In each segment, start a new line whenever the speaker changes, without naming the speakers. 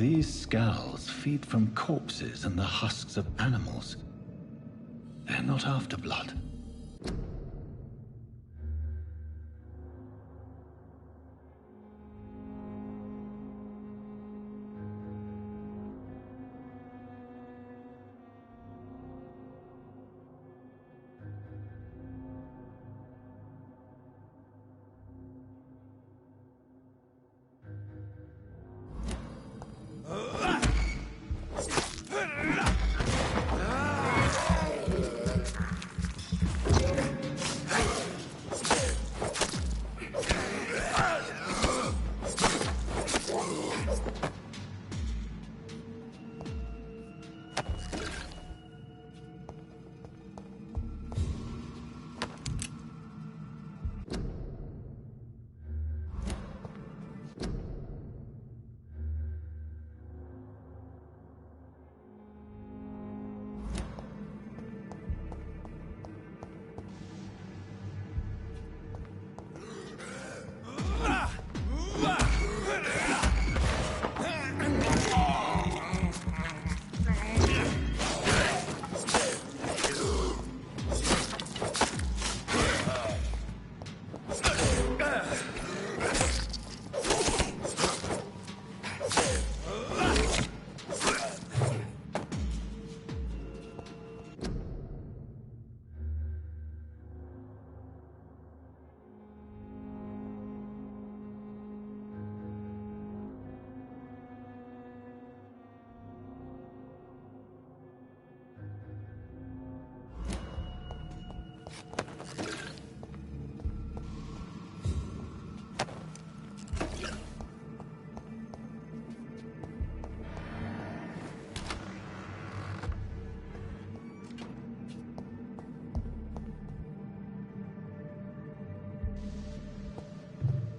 These skulls feed from corpses and the husks of animals. They're not after blood.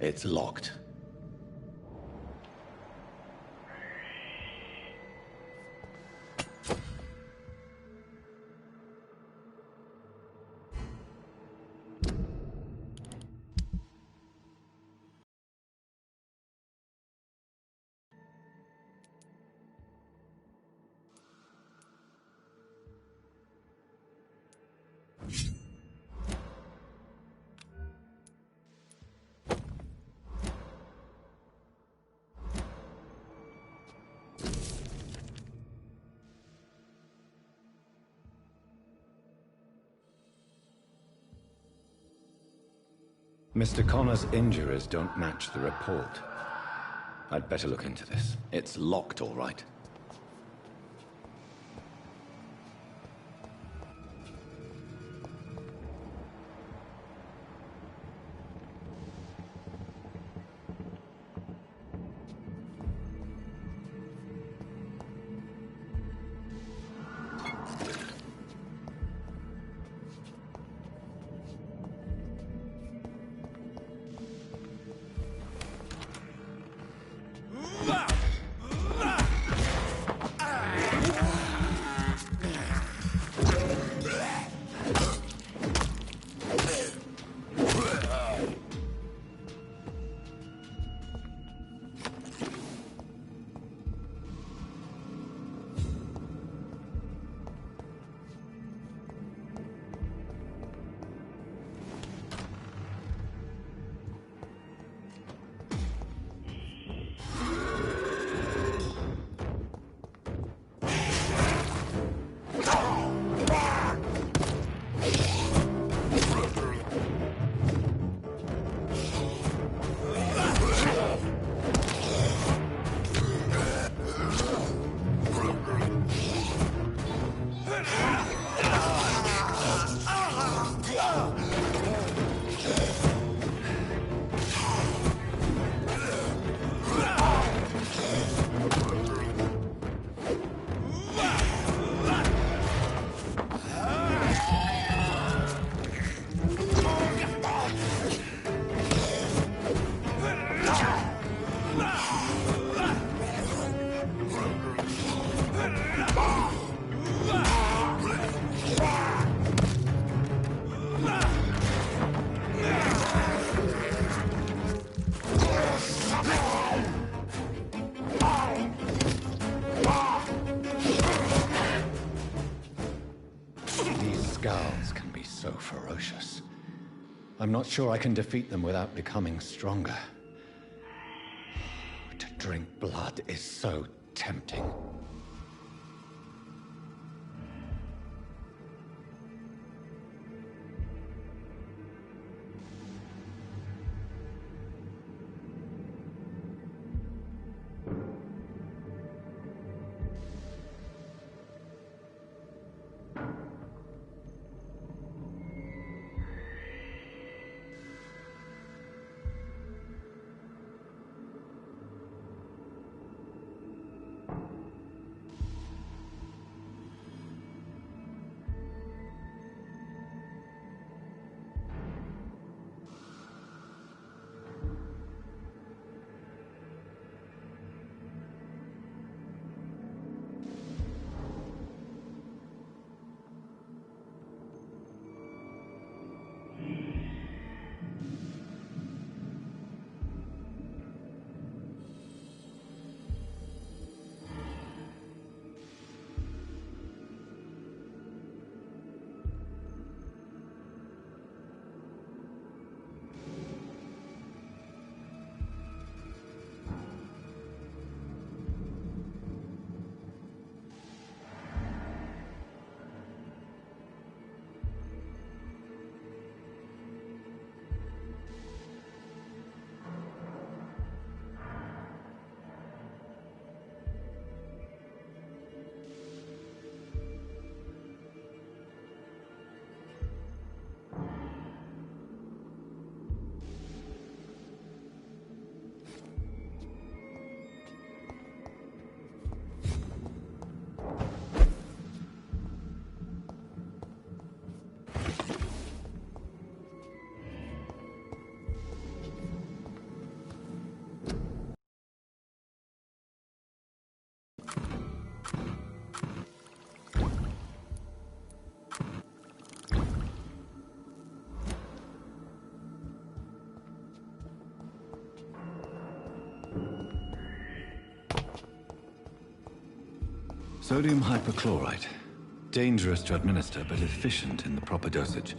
It's locked. Mr. Connor's injuries don't match the report. I'd better look into this. It's locked, all right. I'm not sure I can defeat them without becoming stronger. To drink blood is so tempting. Sodium hypochlorite. Dangerous to administer, but efficient in the proper dosage.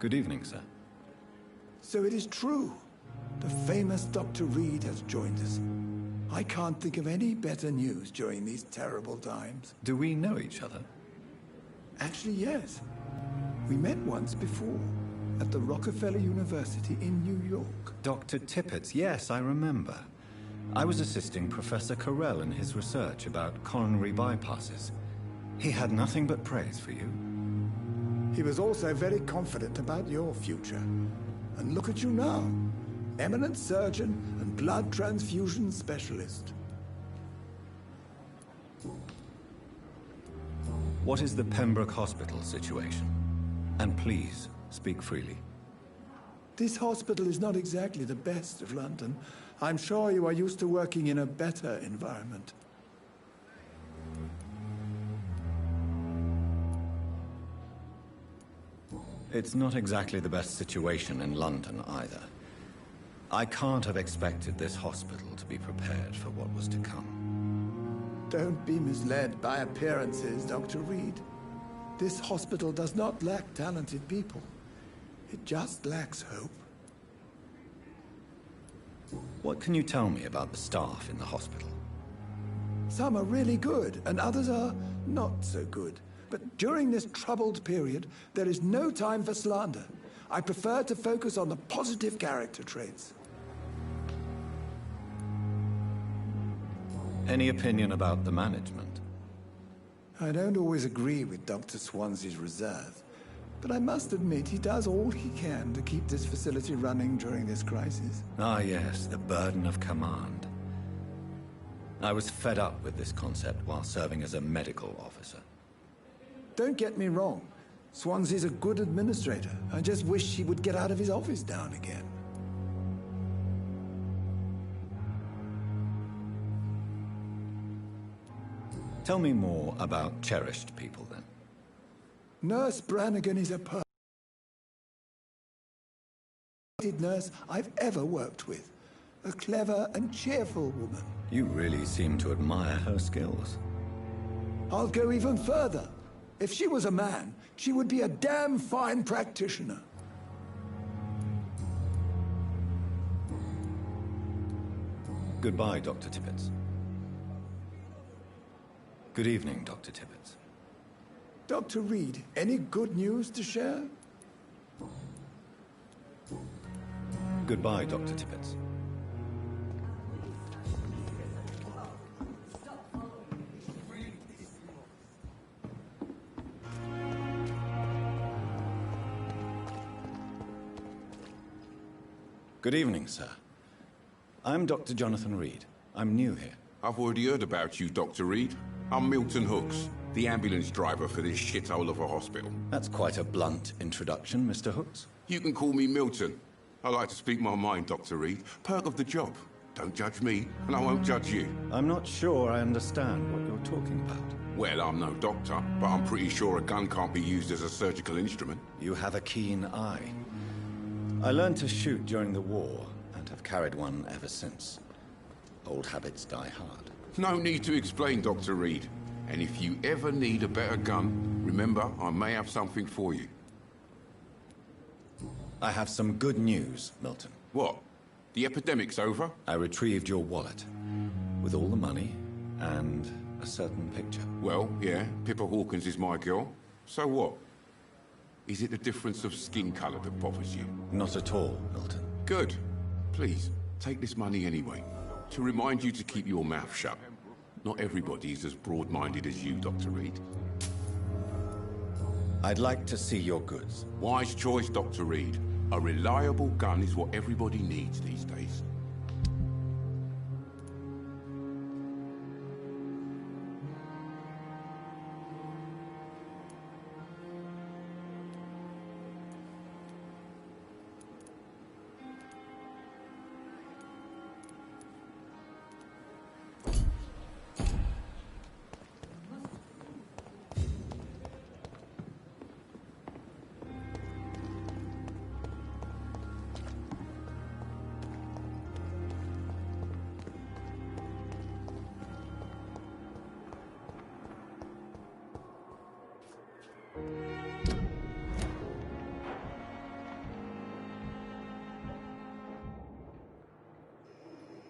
Good evening, sir.
So it is true. The famous Dr. Reed has joined us. I can't think of any better news during these terrible times.
Do we know each other?
Actually, yes. We met once before, at the Rockefeller University in New York.
Dr. Tippett, yes, I remember. I was assisting Professor Carell in his research about coronary bypasses. He had nothing but praise for you.
He was also very confident about your future. And look at you now. Eminent surgeon and blood transfusion specialist.
What is the Pembroke Hospital situation? And please, speak freely.
This hospital is not exactly the best of London. I'm sure you are used to working in a better environment.
It's not exactly the best situation in London either. I can't have expected this hospital to be prepared for what was to come.
Don't be misled by appearances, Dr. Reed. This hospital does not lack talented people. It just lacks hope.
What can you tell me about the staff in the hospital?
Some are really good, and others are not so good. But during this troubled period, there is no time for slander. I prefer to focus on the positive character traits.
Any opinion about the management?
I don't always agree with Dr. Swansea's reserve, but I must admit he does all he can to keep this facility running during this crisis.
Ah, yes, the burden of command. I was fed up with this concept while serving as a medical officer.
Don't get me wrong. Swansea's a good administrator. I just wish he would get out of his office now and again.
Tell me more about cherished people, then.
Nurse Brannigan is a nurse I've ever worked with. A clever and cheerful woman.
You really seem to admire her skills.
I'll go even further. If she was a man, she would be a damn fine practitioner.
Goodbye, Dr. Tippett. Good evening, Dr. Tippett.
Dr. Reed, any good news to share?
Goodbye, Dr. Tippett. Good evening, sir. I'm Dr. Jonathan Reed. I'm new here.
I've already heard about you, Dr. Reed. I'm Milton Hooks, the ambulance driver for this shithole of a hospital.
That's quite a blunt introduction, Mr. Hooks.
You can call me Milton. I like to speak my mind, Dr. Reed. Perk of the job. Don't judge me, and I won't judge you.
I'm not sure I understand what you're talking about.
Well, I'm no doctor, but I'm pretty sure a gun can't be used as a surgical instrument.
You have a keen eye. I learned to shoot during the war, and have carried one ever since. Old habits die hard.
No need to explain, Dr. Reed. And if you ever need a better gun, remember, I may have something for you.
I have some good news, Milton.
What? The epidemic's over?
I retrieved your wallet, with all the money, and a certain picture.
Well, yeah, Pippa Hawkins is my girl. So what? Is it the difference of skin color that bothers you?
Not at all, Milton.
Good. Please, take this money anyway. To remind you to keep your mouth shut. Not everybody is as broad-minded as you, Dr. Reed.
I'd like to see your goods.
Wise choice, Dr. Reed. A reliable gun is what everybody needs these days.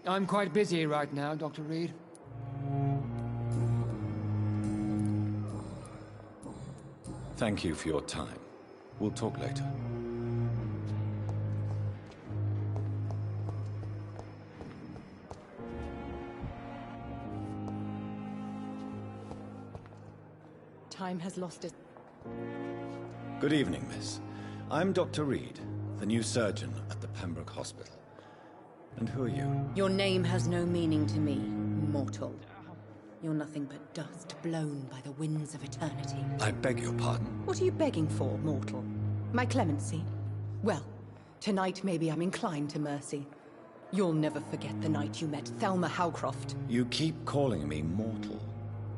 I'm quite busy right now, Dr. Reed.
Thank you for your time. We'll talk later.
Time has lost its...
Good evening, miss. I'm Dr. Reed, the new surgeon at the Pembroke Hospital. And who are you?
Your name has no meaning to me, mortal. You're nothing but dust blown by the winds of eternity.
I beg your pardon?
What are you begging for, mortal? My clemency? Well, tonight maybe I'm inclined to mercy. You'll never forget the night you met Thelma Howcroft.
You keep calling me mortal.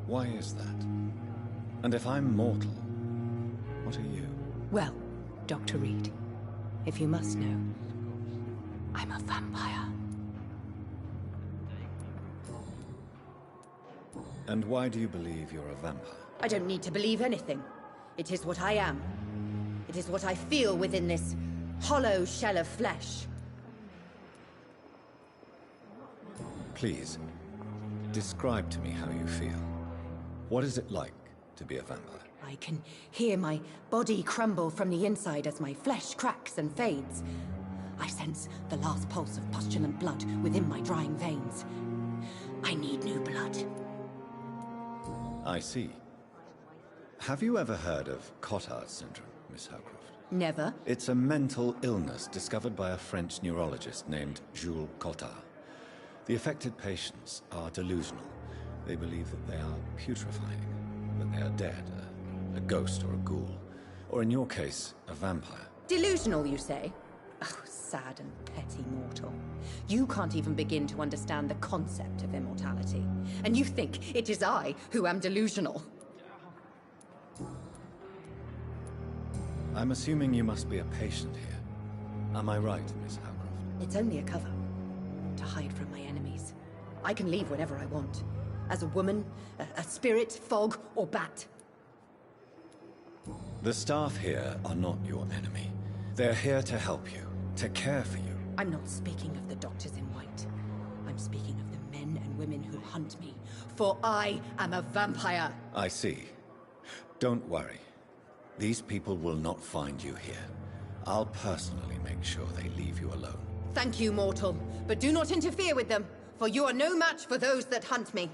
Why is that? And if I'm mortal, what are you?
Well, Dr. Reed, if you must know, I'm a vampire.
And why do you believe you're a vampire?
I don't need to believe anything. It is what I am. It is what I feel within this hollow shell of flesh.
Please, describe to me how you feel. What is it like to be a vampire?
I can hear my body crumble from the inside as my flesh cracks and fades. I sense the last pulse of pustulant blood within my drying veins. I need new blood.
I see. Have you ever heard of Cotard syndrome, Miss Howcroft?
Never.
It's a mental illness discovered by a French neurologist named Jules Cotard. The affected patients are delusional. They believe that they are putrefying, that they are dead, a ghost or a ghoul, or in your case, a vampire.
Delusional, you say? Oh, sad and petty mortal. You can't even begin to understand the concept of immortality. And you think it is I who am delusional.
I'm assuming you must be a patient here. Am I right, Miss Howcroft?
It's only a cover. To hide from my enemies. I can leave whenever I want. As a woman, a spirit, fog, or bat.
The staff here are not your enemy. They're here to help you, to care for you.
I'm not speaking of the doctors in white. I'm speaking of the men and women who hunt me. For I am a vampire.
I see. Don't worry. These people will not find you here. I'll personally make sure they leave you alone.
Thank you, mortal. But do not interfere with them, for you are no match for those that hunt me.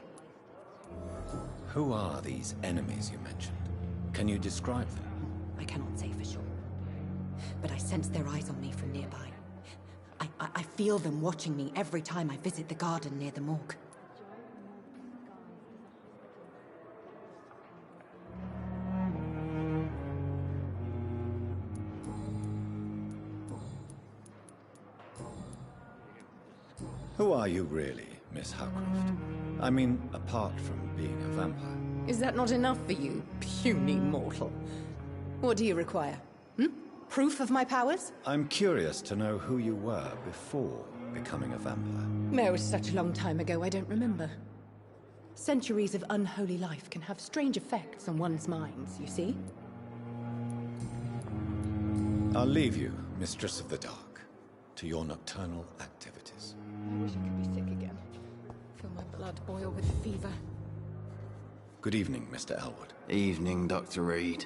Who are these enemies you mentioned? Can you describe them?
I cannot say for sure. But I sense their eyes on me from nearby. I feel them watching me every time I visit the garden near the morgue.
Who are you really, Miss Howcroft? I mean, apart from being a vampire.
Is that not enough for you, puny mortal? What do you require? Proof of my powers?
I'm curious to know who you were before becoming a vampire.
It was such a long time ago, I don't remember. Centuries of unholy life can have strange effects on one's minds, you see?
I'll leave you, Mistress of the Dark, to your nocturnal activities.
I wish I could be sick again. Feel my blood boil with the fever.
Good evening, Mr. Elwood.
Evening, Dr. Reed.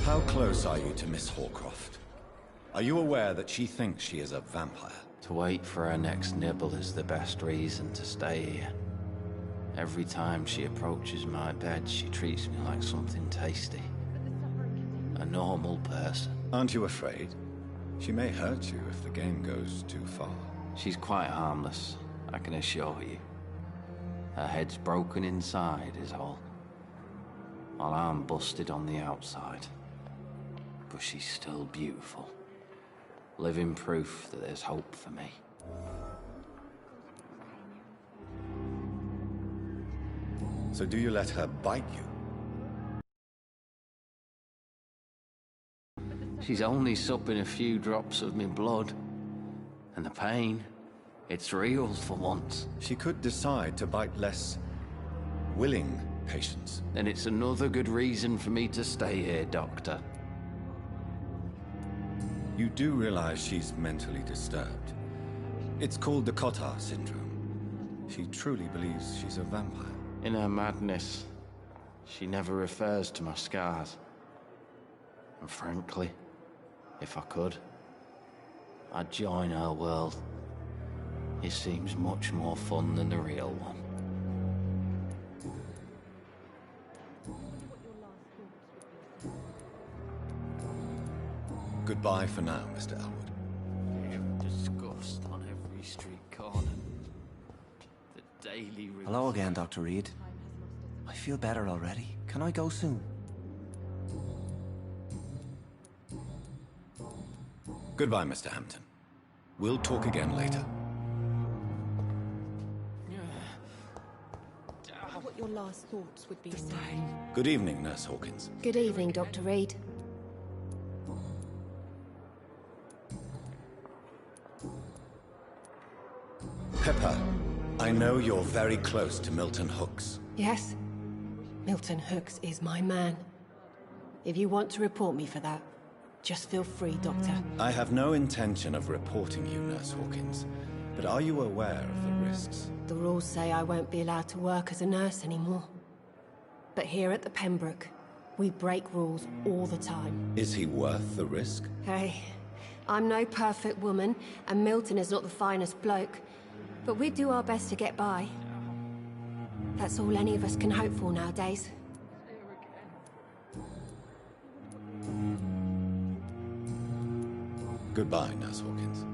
How close are you to Miss Hawcroft? Are you aware that she thinks she is a vampire?
To wait for her next nibble is the best reason to stay here. Every time she approaches my bed, she treats me like something tasty. A normal person.
Aren't you afraid? She may hurt you if the game goes too far.
She's quite harmless, I can assure you. Her head's broken inside is all. While I'm busted on the outside. But she's still beautiful. Living proof that there's hope for me.
So do you let her bite you?
She's only supping a few drops of me blood. And the pain, it's real for once.
She could decide to bite less willing patients.
And it's another good reason for me to stay here, Doctor.
You do realize she's mentally disturbed. It's called the Cotar syndrome. She truly believes she's a vampire.
In her madness, she never refers to my scars. And frankly, if I could, I'd join her world. It seems much more fun than the real one.
Goodbye for now, Mr. Elwood.
Disgust on every street corner. The daily...
Hello again, Dr. Reed. I feel better already. Can I go soon?
Goodbye, Mr. Hampton. We'll talk again later.
What your last thoughts would be, sir.
Good evening, Nurse Hawkins.
Good evening, Dr. Reed.
Pepper, I know you're very close to Milton Hooks.
Yes? Milton Hooks is my man. If you want to report me for that, just feel free, Doctor.
I have no intention of reporting you, Nurse Hawkins, but are you aware of the risks?
The rules say I won't be allowed to work as a nurse anymore. But here at the Pembroke, we break rules all the time.
Is he worth the risk?
Hey, I'm no perfect woman, and Milton is not the finest bloke, but we do our best to get by. That's all any of us can hope for nowadays.
Goodbye, Nurse Hawkins.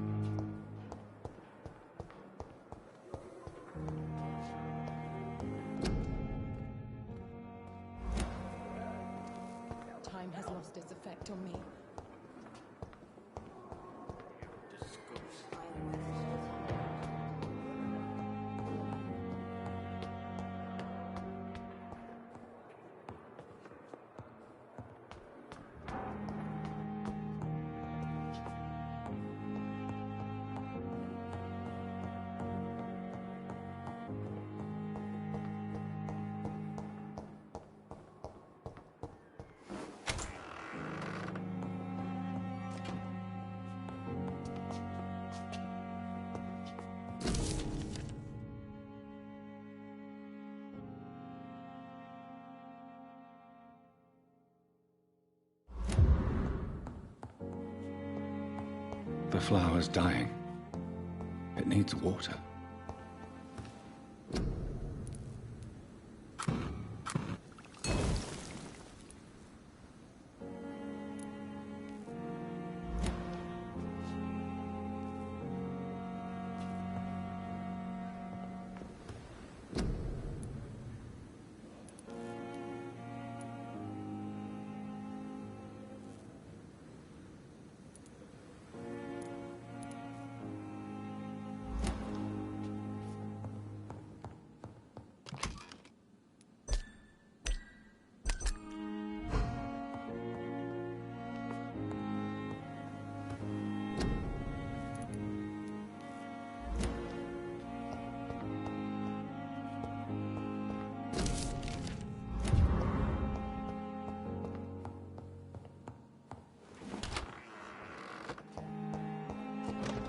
Time has lost its effect on me.
The flower's dying. It needs water.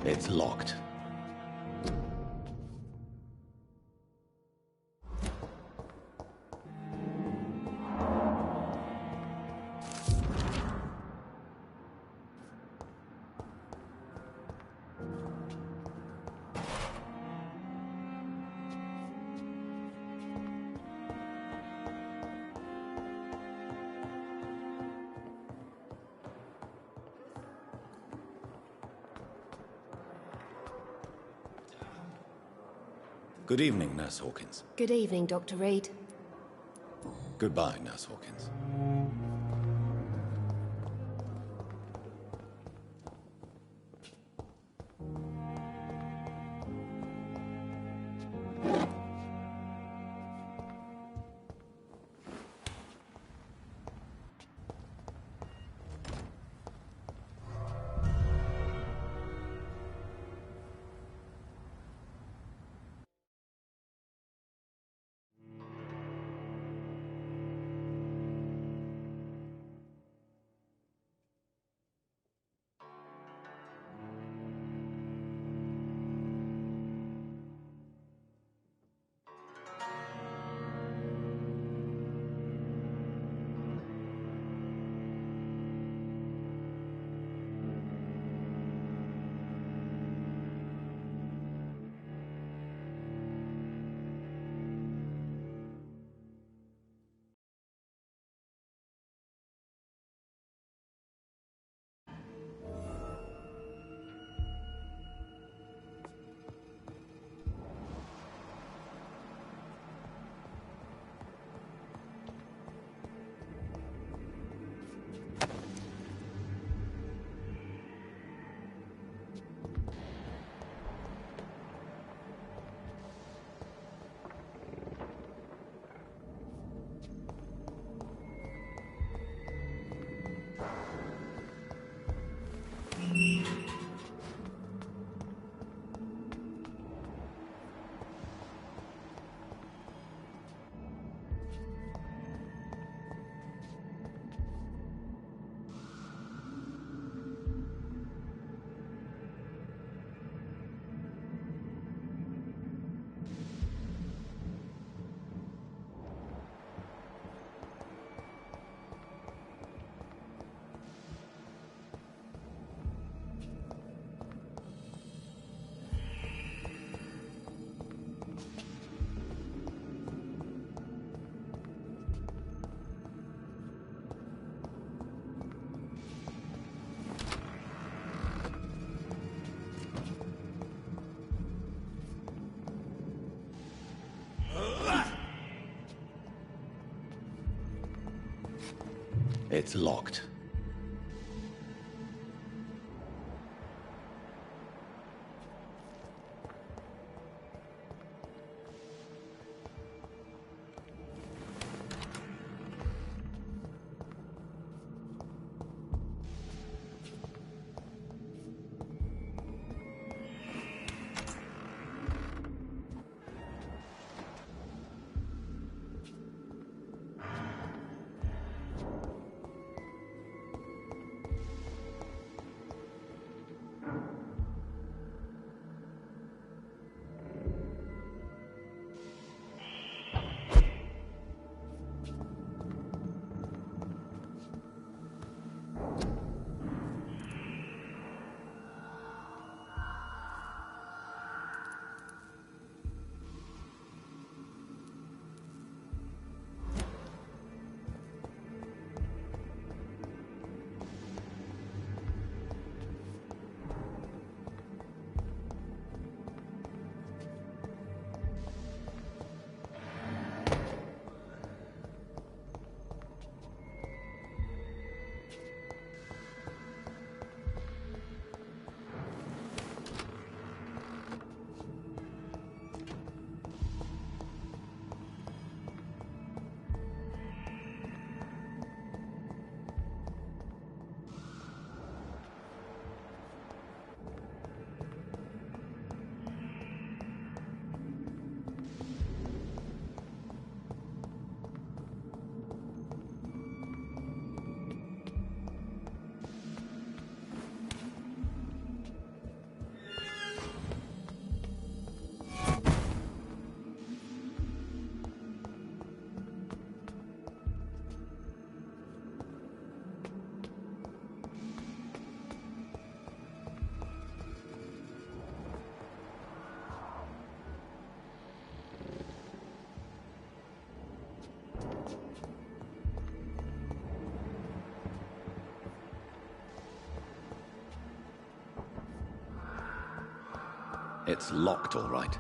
It's locked. Good evening, Nurse Hawkins.
Good evening, Dr. Reed.
Goodbye, Nurse Hawkins. It's locked. It's locked, all right.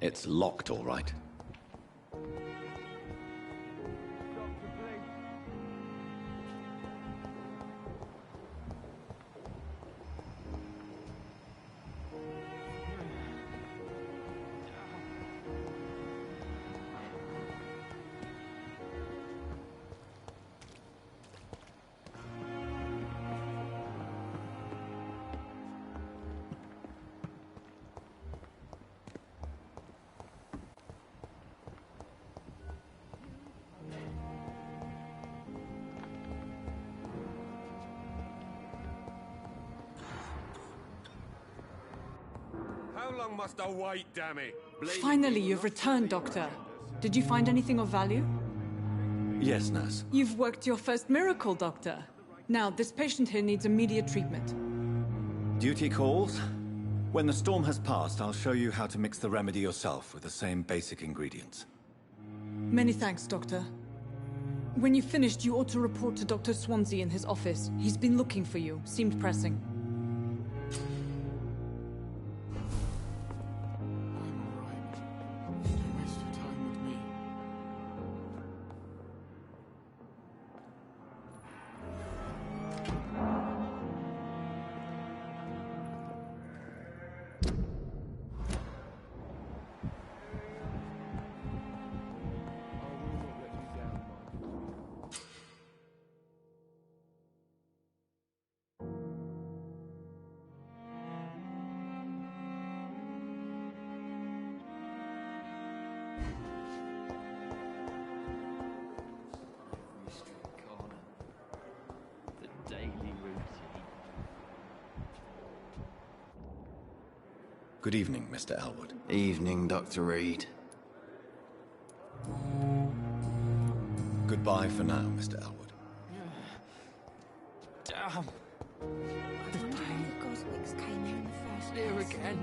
It's locked, all right.
How long must I wait, damn it?
Finally, you've returned, Doctor. Did you find anything of value?
Yes, nurse.
You've worked your first miracle, Doctor. Now, this patient here needs immediate treatment.
Duty calls. When the storm has passed, I'll show you how to mix the remedy yourself with the same basic ingredients.
Many thanks, Doctor. When you've finished, you ought to report to Dr. Swansea in his office. He's been looking for you. Seemed pressing.
Good evening, Mr. Elwood.
Evening, Dr. Reed.
Goodbye for now, Mr. Elwood.
Damn.
The pain of Goswick's came here in the first place.
Here again.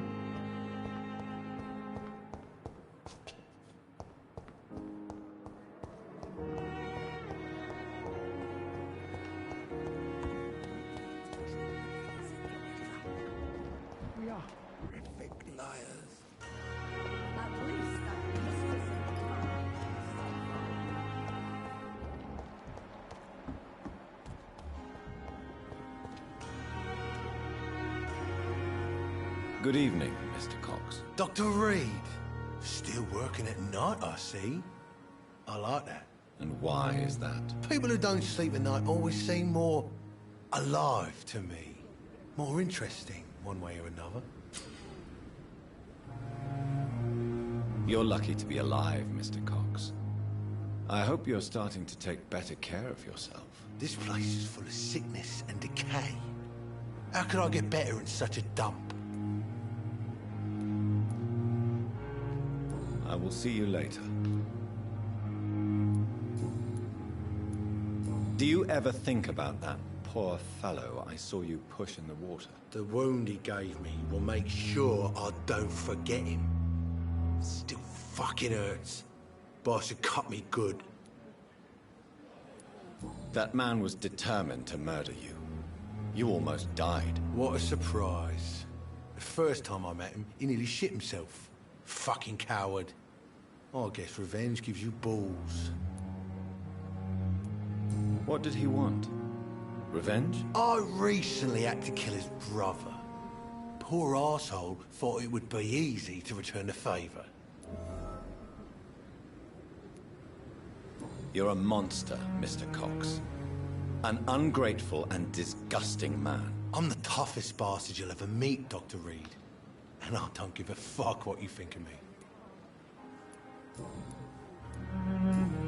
We are horrific liars.
Good evening, Mr. Cox.
Dr. Reed. Still working at night, I see. I like that.
And why is that?
People who don't sleep at night always seem more alive to me. More interesting, one way or another.
You're lucky to be alive, Mr. Cox. I hope you're starting to take better care of yourself.
This place is full of sickness and decay. How could I get better in such a dump?
I will see you later. Do you ever think about that poor fellow I saw you push in the water?
The wound he gave me will make sure I don't forget him. Still fucking hurts. Boss had cut me good.
That man was determined to murder you. You almost died.
What a surprise. The first time I met him, he nearly shit himself. Fucking coward. I guess revenge gives you balls.
What did he want? Revenge?
I recently had to kill his brother. Poor arsehole thought it would be easy to return the favour.
You're a monster, Mr. Cox. An ungrateful and disgusting man.
I'm the toughest bastard you'll ever meet, Dr. Reed. And I don't give a fuck what you think of me.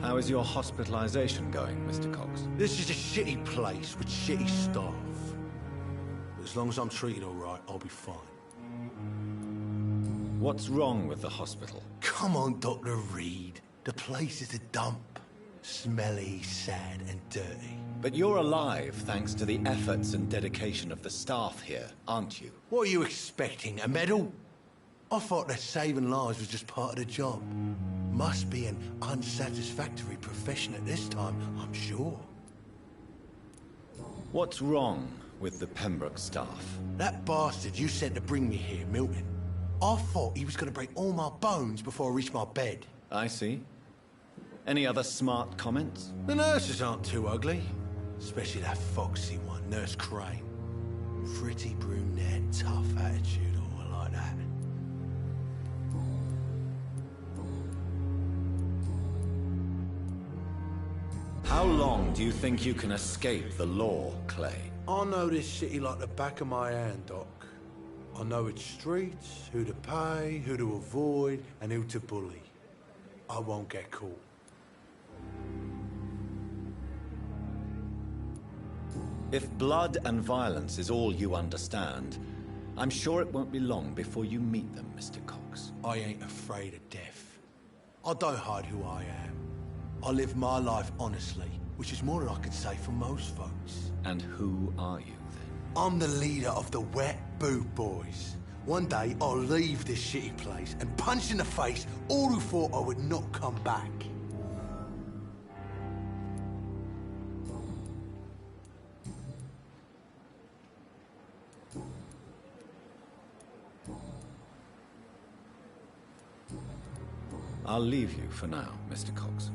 How is your hospitalization going, Mr. Cox?
This is a shitty place with shitty staff. But as long as I'm treated all right, I'll be fine.
What's wrong with the hospital?
Come on, Dr. Reed. The place is a dump. Smelly, sad, and dirty.
But you're alive thanks to the efforts and dedication of the staff here, aren't you?
What are you expecting, a medal? I thought that saving lives was just part of the job. Must be an unsatisfactory profession at this time, I'm sure.
What's wrong with the Pembroke staff?
That bastard you sent to bring me here, Milton. I thought he was going to break all my bones before I reached my bed.
I see. Any other smart comments?
The nurses aren't too ugly. Especially that foxy one, Nurse Crane. Pretty brunette, tough attitude, all like that.
How long do you think you can escape the law, Clay?
I know this city like the back of my hand, Doc. I know its streets, who to pay, who to avoid, and who to bully. I won't get caught.
If blood and violence is all you understand, I'm sure it won't be long before you meet them, Mr. Cox.
I ain't afraid of death. I don't hide who I am. I live my life honestly, which is more than I could say for most folks.
And who are you, then?
I'm the leader of the Wet Boot Boys. One day, I'll leave this shitty place and punch in the face all who thought I would not come back.
I'll leave you for now, Mr. Cox.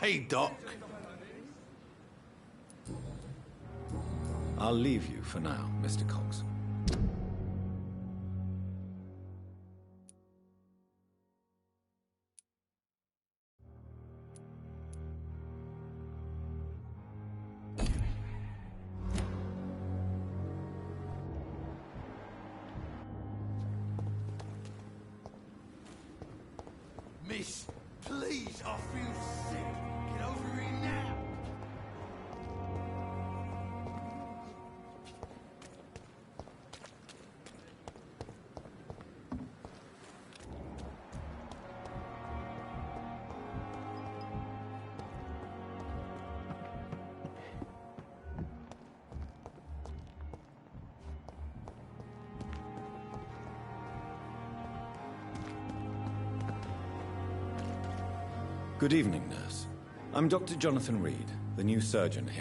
Hey, Doc.
I'll leave you for now, Mr. Cox.
Miss, please, I feel sick. Get over here now.
Good evening, nurse. I'm Dr. Jonathan Reed, the new surgeon here.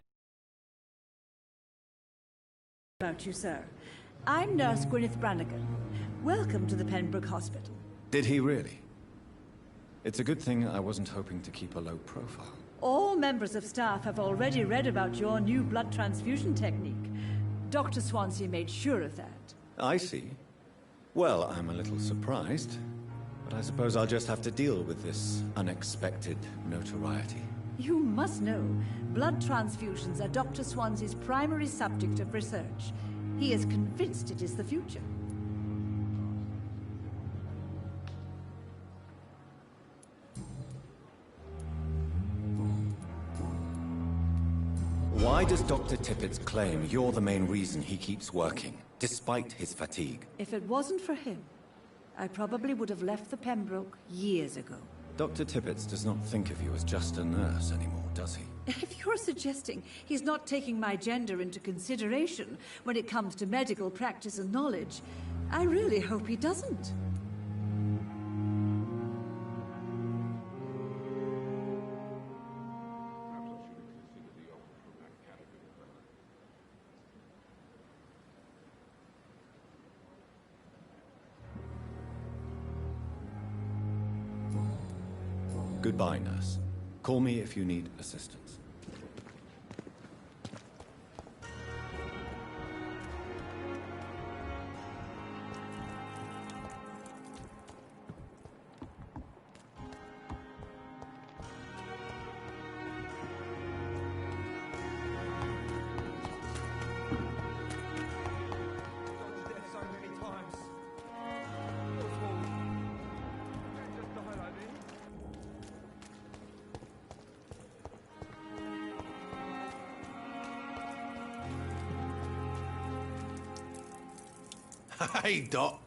About you, sir. I'm Nurse Gwyneth Brannigan. Welcome to the Pembroke Hospital.
Did he really? It's a good thing I wasn't hoping to keep a low profile.
All members of staff have already read about your new blood transfusion technique. Dr. Swansea made sure of that.
I see. Well, I'm a little surprised, but I suppose I'll just have to deal with this unexpected notoriety.
You must know, blood transfusions are Dr. Swansea's primary subject of research. He is convinced it is the future.
Why does Dr. Tippett claim you're the main reason he keeps working, despite his fatigue?
If it wasn't for him, I probably would have left the Pembroke years ago.
Dr. Tippett does not think of you as just a nurse anymore, does he?
If you're suggesting he's not taking my gender into consideration when it comes to medical practice and knowledge, I really hope he doesn't.
Goodbye, nurse. Call me if you need assistance.
Hey, Doc.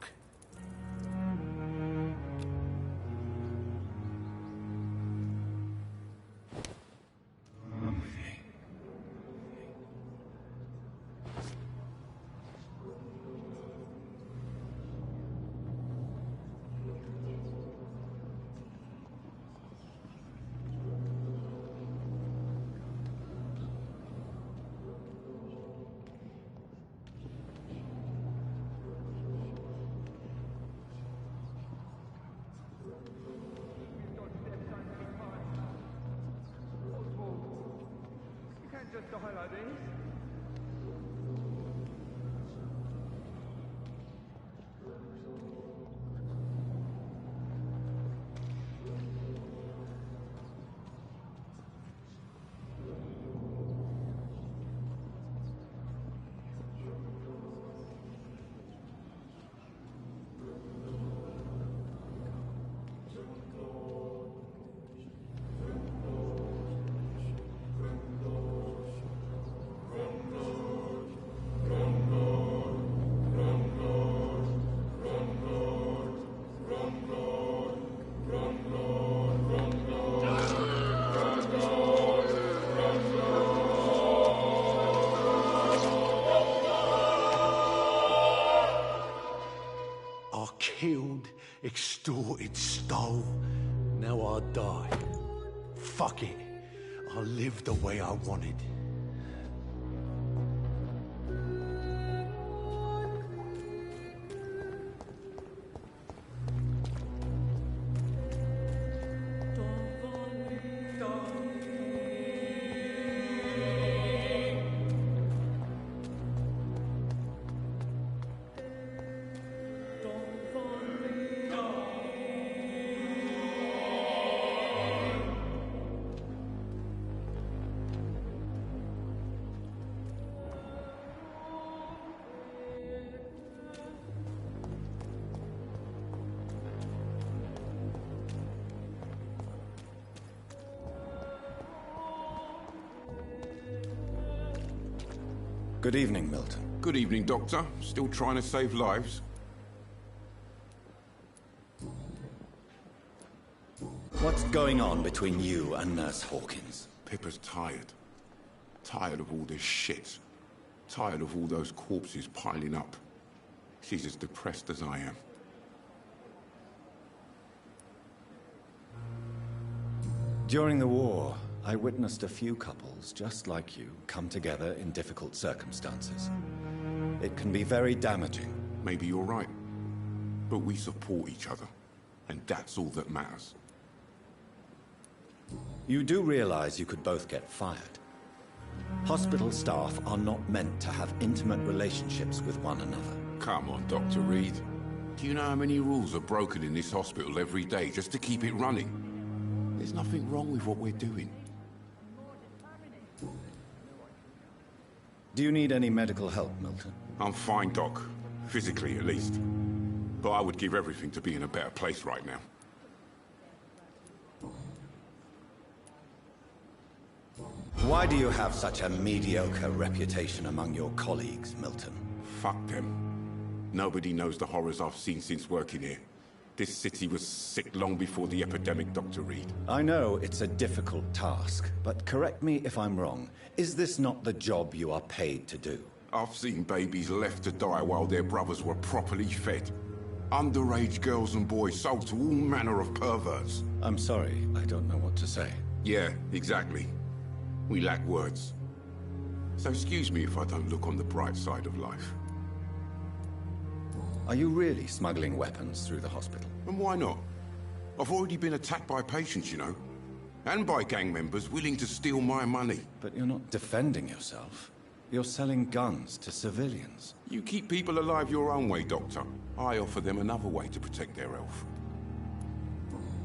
Killed, extorted, stole. Now I'll die. Fuck it. I'll live the way I wanted.
Good evening, Milton.
Good evening, Doctor. Still trying to save lives?
What's going on between you and Nurse Hawkins?
Pippa's tired. Tired of all this shit. Tired of all those corpses piling up. She's as depressed as I am.
During the war, I witnessed a few couples, just like you, come together in difficult circumstances. It can be very damaging.
Maybe you're right. But we support each other. And that's all that matters.
You do realize you could both get fired. Hospital staff are not meant to have intimate relationships with one another.
Come on, Dr. Reed. Do you know how many rules are broken in this hospital every day just to keep it running? There's nothing wrong with what we're doing.
Do you need any medical help, Milton?
I'm fine, Doc. Physically, at least. But I would give everything to be in a better place right now.
Why do you have such a mediocre reputation among your colleagues, Milton?
Fuck them. Nobody knows the horrors I've seen since working here. This city was sick long before the epidemic, Dr. Reed.
I know it's a difficult task, but correct me if I'm wrong. Is this not the job you are paid to do?
I've seen babies left to die while their brothers were properly fed. Underage girls and boys sold to all manner of perverts.
I'm sorry, I don't know what to say.
Yeah, exactly. We lack words. So excuse me if I don't look on the bright side of life.
Are you really smuggling weapons through the hospital?
And why not? I've already been attacked by patients, you know. And by gang members willing to steal my money.
But you're not defending yourself. You're selling guns to civilians.
You keep people alive your own way, Doctor. I offer them another way to protect their health.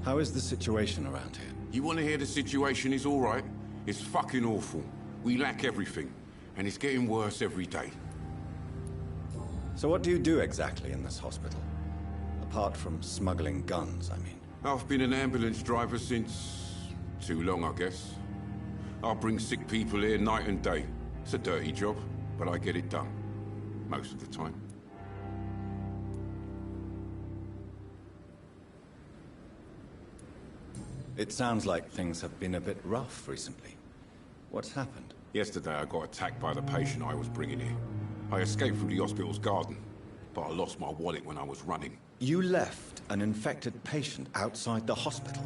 How is the situation around here?
You want to hear the situation is all right? It's fucking awful. We lack everything. And it's getting worse every day.
So what do you do exactly in this hospital? Apart from smuggling guns, I mean.
I've been an ambulance driver since... too long, I guess. I bring sick people here night and day. It's a dirty job, but I get it done. Most of the time.
It sounds like things have been a bit rough recently. What's happened?
Yesterday I got attacked by the patient I was bringing here. I escaped through the hospital's garden, but I lost my wallet when I was running.
You left an infected patient outside the hospital?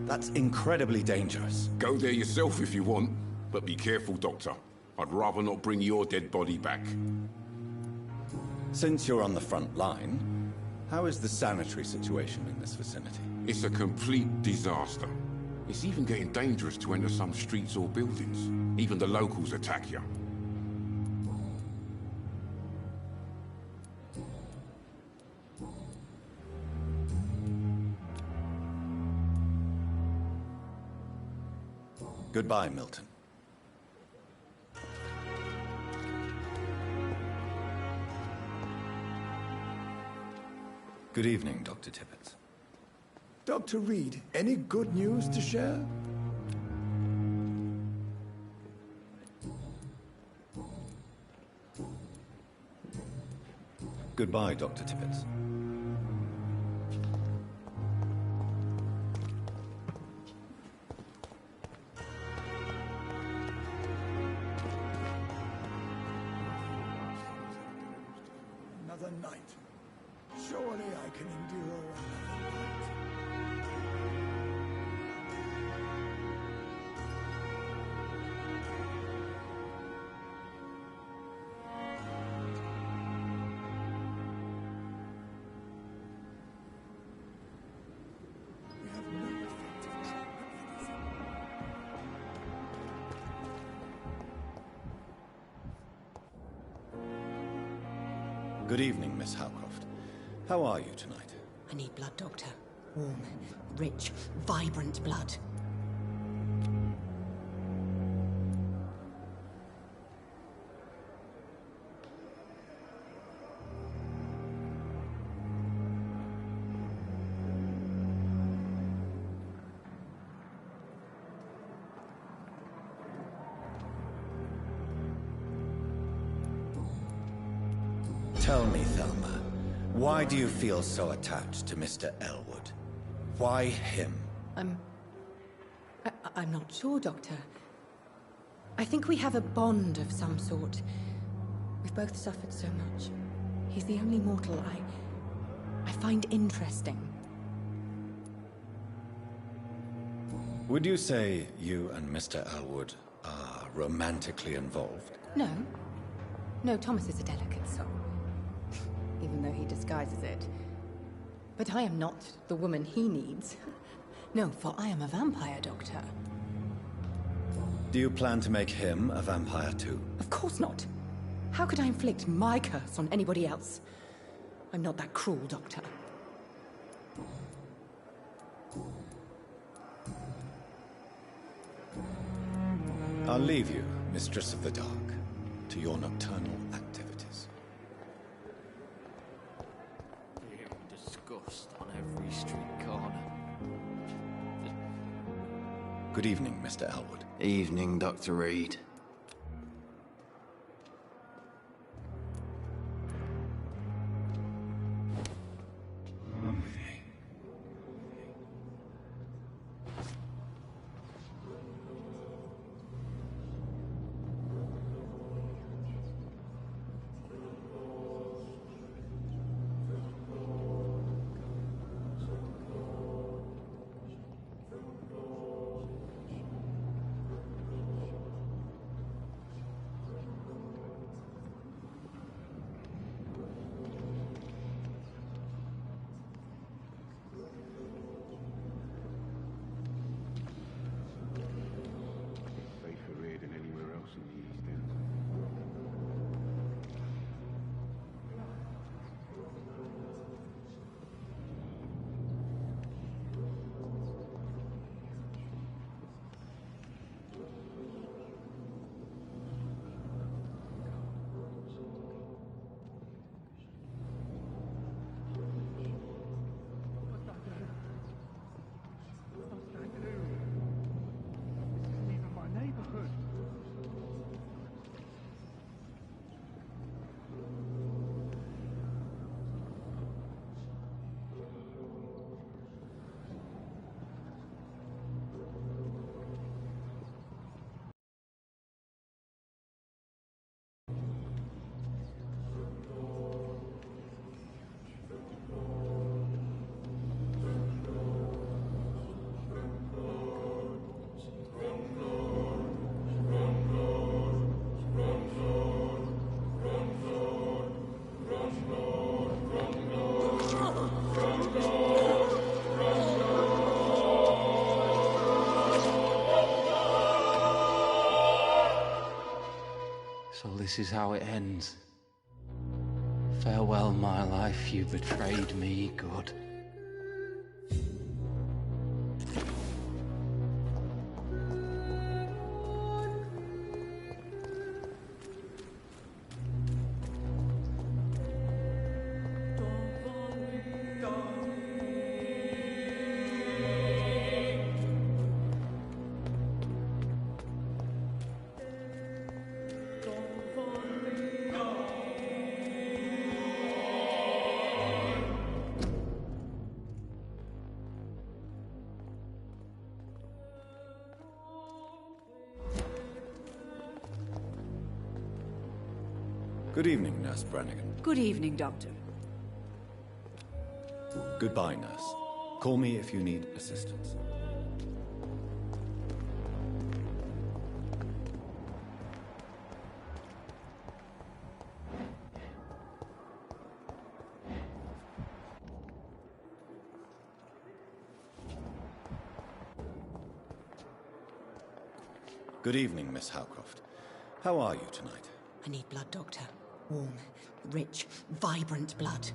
That's incredibly dangerous.
Go there yourself if you want, but be careful, Doctor. I'd rather not bring your dead body back.
Since you're on the front line, how is the sanitary situation in this vicinity?
It's a complete disaster. It's even getting dangerous to enter some streets or buildings. Even the locals attack you.
Goodbye, Milton. Good evening, Dr. Tippett.
Dr. Reed, any good news to share?
Goodbye, Dr. Tippett.
Another night. Surely I can endure another night. We have no effective treatment for this.
Good evening, Miss Howcroft. How are you tonight?
I need blood, Doctor. Warm, rich, vibrant blood.
Tell me, Thelma, why do you feel so attached to Mr. Elwood? Why him?
I'm not sure, Doctor. I think we have a bond of some sort. We've both suffered so much. He's the only mortal I find interesting.
Would you say you and Mr. Elwood are romantically involved?
No. No, Thomas is a delicate soul. Even though he disguises it. But I am not the woman he needs. No, for I am a vampire, Doctor.
Do you plan to make him a vampire too?
Of course not. How could I inflict my curse on anybody else? I'm not that cruel, Doctor.
I'll leave you, Mistress of the Dark, to your nocturnal activities.
Disgust on every street corner.
Good evening, Mr. Elwood.
Evening, Dr. Reed.
Safer here than anywhere else in the East End.
So this is how it ends. Farewell, my life, you betrayed me, good.
Good evening, Nurse Brannigan.
Good evening, Doctor.
Goodbye, Nurse. Call me if you need assistance. Good evening, Miss Howcroft. How are you tonight?
I need blood, Doctor. Warm, rich, vibrant blood.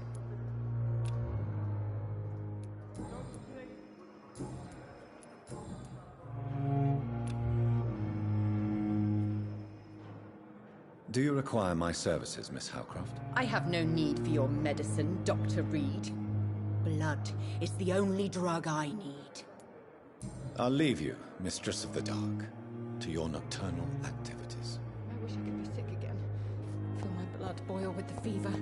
Do you require my services, Miss Howcroft?
I have no need for your medicine, Dr. Reed. Blood is the only drug I need.
I'll leave you, Mistress of the Dark, to your nocturnal activities.
I wish I could be sick again. Feel my blood boil with the fever.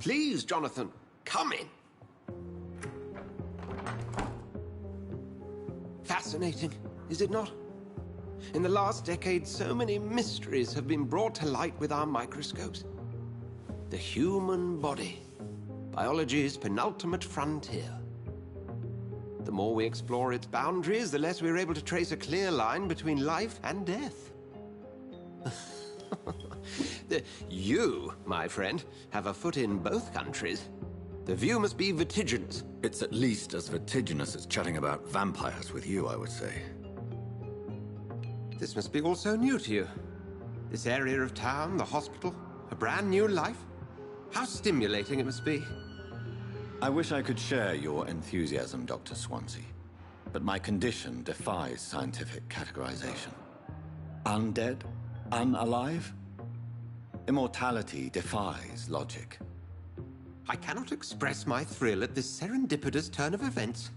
Please, Jonathan, come in. Fascinating, is it not? In the last decade, so many mysteries have been brought to light with our microscopes. The human body, biology's penultimate frontier. The more we explore its boundaries, the less we're able to trace a clear line between life and death. You, my friend, have a foot in both countries. The view must be vertiginous.
It's at least as vertiginous as chatting about vampires with you, I would say.
This must be all so new to you. This area of town, the hospital, a brand new life. How stimulating it must be.
I wish I could share your enthusiasm, Dr. Swansea, but my condition defies scientific categorization. Undead? Unalive? Immortality defies logic.
I cannot express my thrill at this serendipitous turn of events.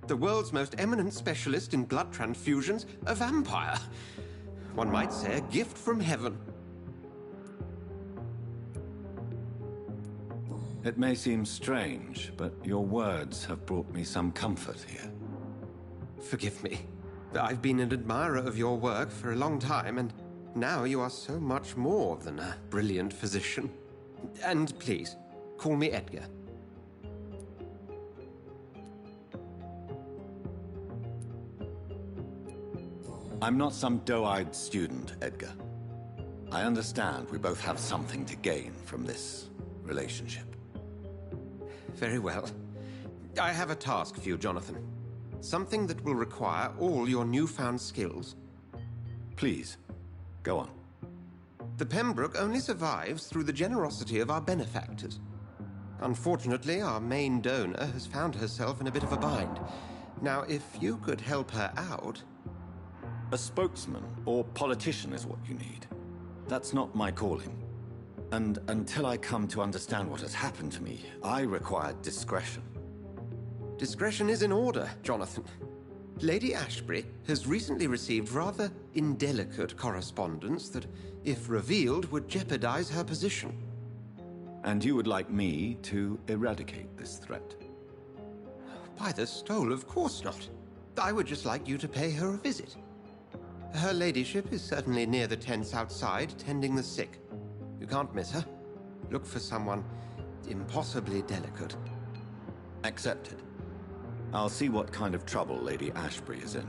The world's most eminent specialist in blood transfusions, a vampire. One might say a gift from heaven.
It may seem strange, but your words have brought me some comfort here.
Forgive me. I've been an admirer of your work for a long time, and now you are so much more than a brilliant physician. And please, call me Edgar.
I'm not some doe-eyed student, Edgar. I understand we both have something to gain from this relationship.
Very well. I have a task for you, Jonathan. Something that will require all your newfound skills.
Please, go on.
The Pembroke only survives through the generosity of our benefactors. Unfortunately, our main donor has found herself in a bit of a bind. Now, if you could help her out...
A spokesman or politician is what you need. That's not my calling. And until I come to understand what has happened to me, I require discretion.
Discretion is in order, Jonathan. Lady Ashbury has recently received rather indelicate correspondence that, if revealed, would jeopardize her position.
And you would like me to eradicate this threat?
By the stole, of course not. I would just like you to pay her a visit. Her ladyship is certainly near the tents outside, tending the sick. You can't miss her. Look for someone impossibly delicate.
Accepted. I'll see what kind of trouble Lady Ashbury is in.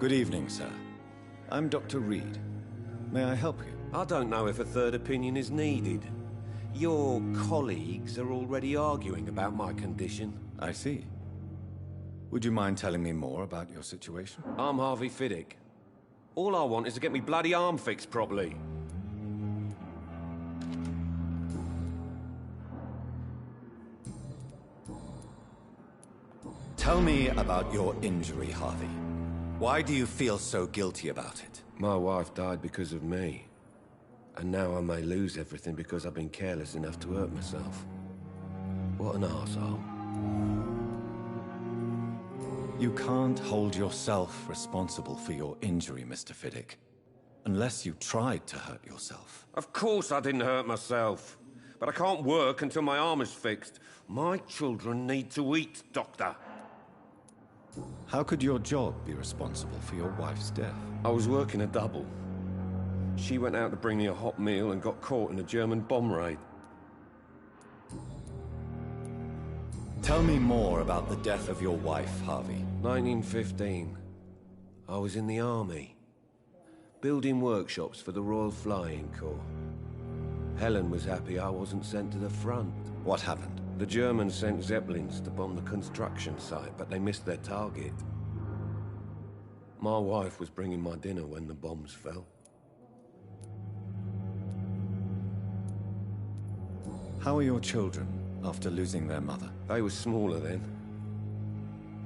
Good evening, sir. I'm Dr. Reed. May I help you?
I don't know if a third opinion is needed. Your colleagues are already arguing about my condition.
I see. Would you mind telling me more about your situation?
I'm Harvey Fiddick. All I want is to get me bloody arm fixed properly.
Tell me about your injury, Harvey. Why do you feel so guilty about it?
My wife died because of me. And now I may lose everything because I've been careless enough to hurt myself. What an arsehole.
You can't hold yourself responsible for your injury, Mr. Fiddick. Unless you tried to hurt yourself.
Of course I didn't hurt myself. But I can't work until my arm is fixed. My children need to eat, Doctor.
How could your job be responsible for your wife's death?
I was working a double. She went out to bring me a hot meal and got caught in a German bomb raid.
Tell me more about the death of your wife, Harvey.
1915. I was in the army. Building workshops for the Royal Flying Corps. Helen was happy I wasn't sent to the front.
What happened?
The Germans sent Zeppelins to bomb the construction site, but they missed their target. My wife was bringing my dinner when the bombs fell.
How are your children after losing their mother?
They were smaller then.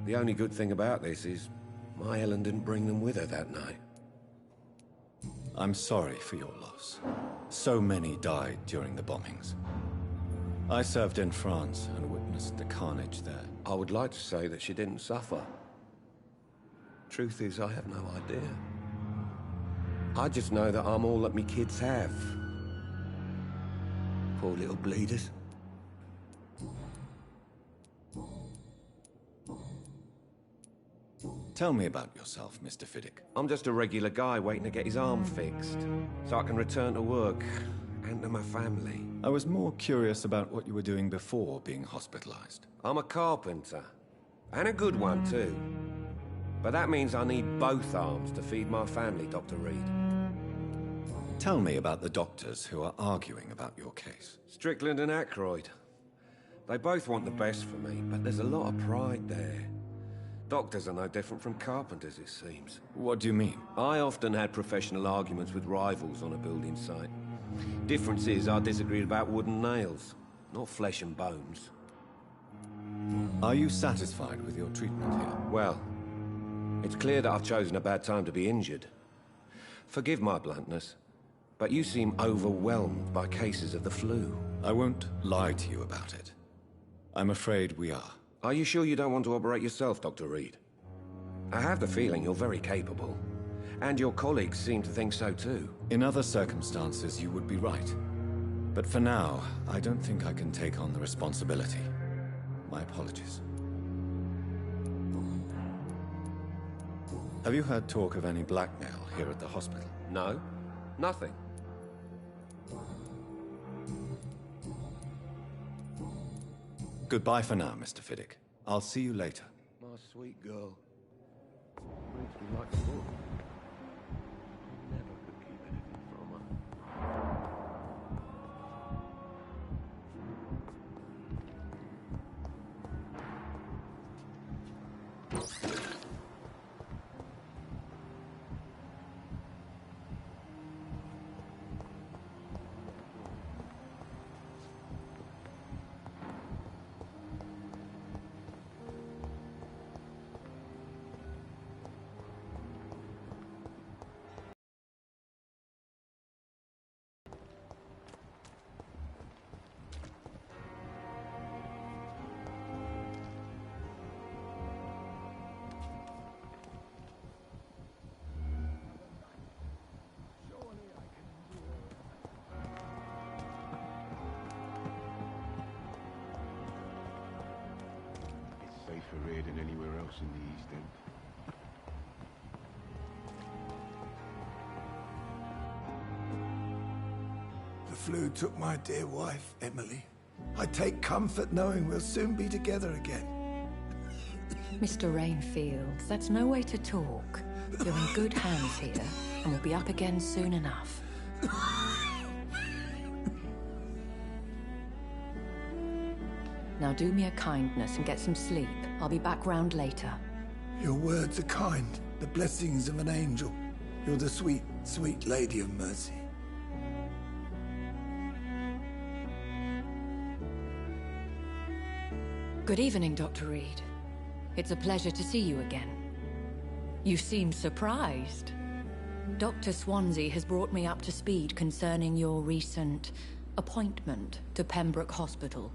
The only good thing about this is my Helen didn't bring them with her that night.
I'm sorry for your loss. So many died during the bombings. I served in France and witnessed the carnage there.
I would like to say that she didn't suffer. Truth is, I have no idea. I just know that I'm all that me kids have. Poor little bleeders.
Tell me about yourself, Mr. Fiddick.
I'm just a regular guy waiting to get his arm fixed, so I can return to work and to my family.
I was more curious about what you were doing before being hospitalized.
I'm a carpenter, and a good one too. But that means I need both arms to feed my family, Dr. Reed.
Tell me about the doctors who are arguing about your case.
Strickland and Aykroyd. They both want the best for me, but there's a lot of pride there. Doctors are no different from carpenters, it seems.
What do you mean?
I often had professional arguments with rivals on a building site. Difference is, I disagreed about wooden nails, not flesh and bones.
Are you satisfied with your treatment here?
Well, it's clear that I've chosen a bad time to be injured. Forgive my bluntness, but you seem overwhelmed by cases of the flu.
I won't lie to you about it. I'm afraid we are.
Are you sure you don't want to operate yourself, Dr. Reed? I have the feeling you're very capable. And your colleagues seem to think so too.
In other circumstances, you would be right. But for now, I don't think I can take on the responsibility. My apologies. Have you heard talk of any blackmail here at the hospital?
No, nothing.
Goodbye for now, Mr. Fiddick. I'll see you later.
My sweet girl. Makes me like a book. Never could keep anything from her.
Safer here than anywhere else in the East End.
The flu took my dear wife, Emily. I take comfort knowing we'll soon be together again.
Mr. Rainfield, that's no way to talk. You're in good hands here, and we'll be up again soon enough. Now do me a kindness and get some sleep. I'll be back round later.
Your words are kind, the blessings of an angel. You're the sweet, sweet Lady of Mercy.
Good evening, Dr. Reed. It's a pleasure to see you again. You seem surprised. Dr. Swansea has brought me up to speed concerning your recent appointment to Pembroke Hospital.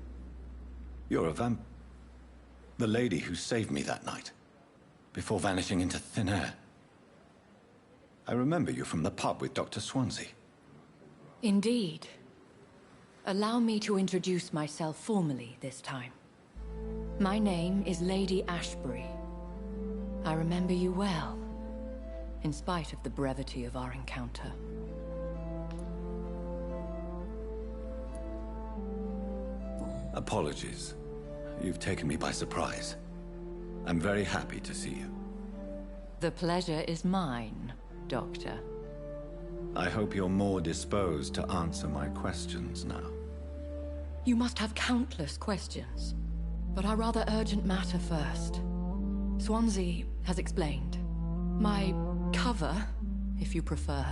You're a the lady who saved me that night, before vanishing into thin air. I remember you from the pub with Dr. Swansea.
Indeed. Allow me to introduce myself formally this time. My name is Lady Ashbury. I remember you well, in spite of the brevity of our encounter.
Apologies. You've taken me by surprise. I'm very happy to see you.
The pleasure is mine, Doctor.
I hope you're more disposed to answer my questions now.
You must have countless questions, but our rather urgent matter first. Swansea has explained. My cover, if you prefer,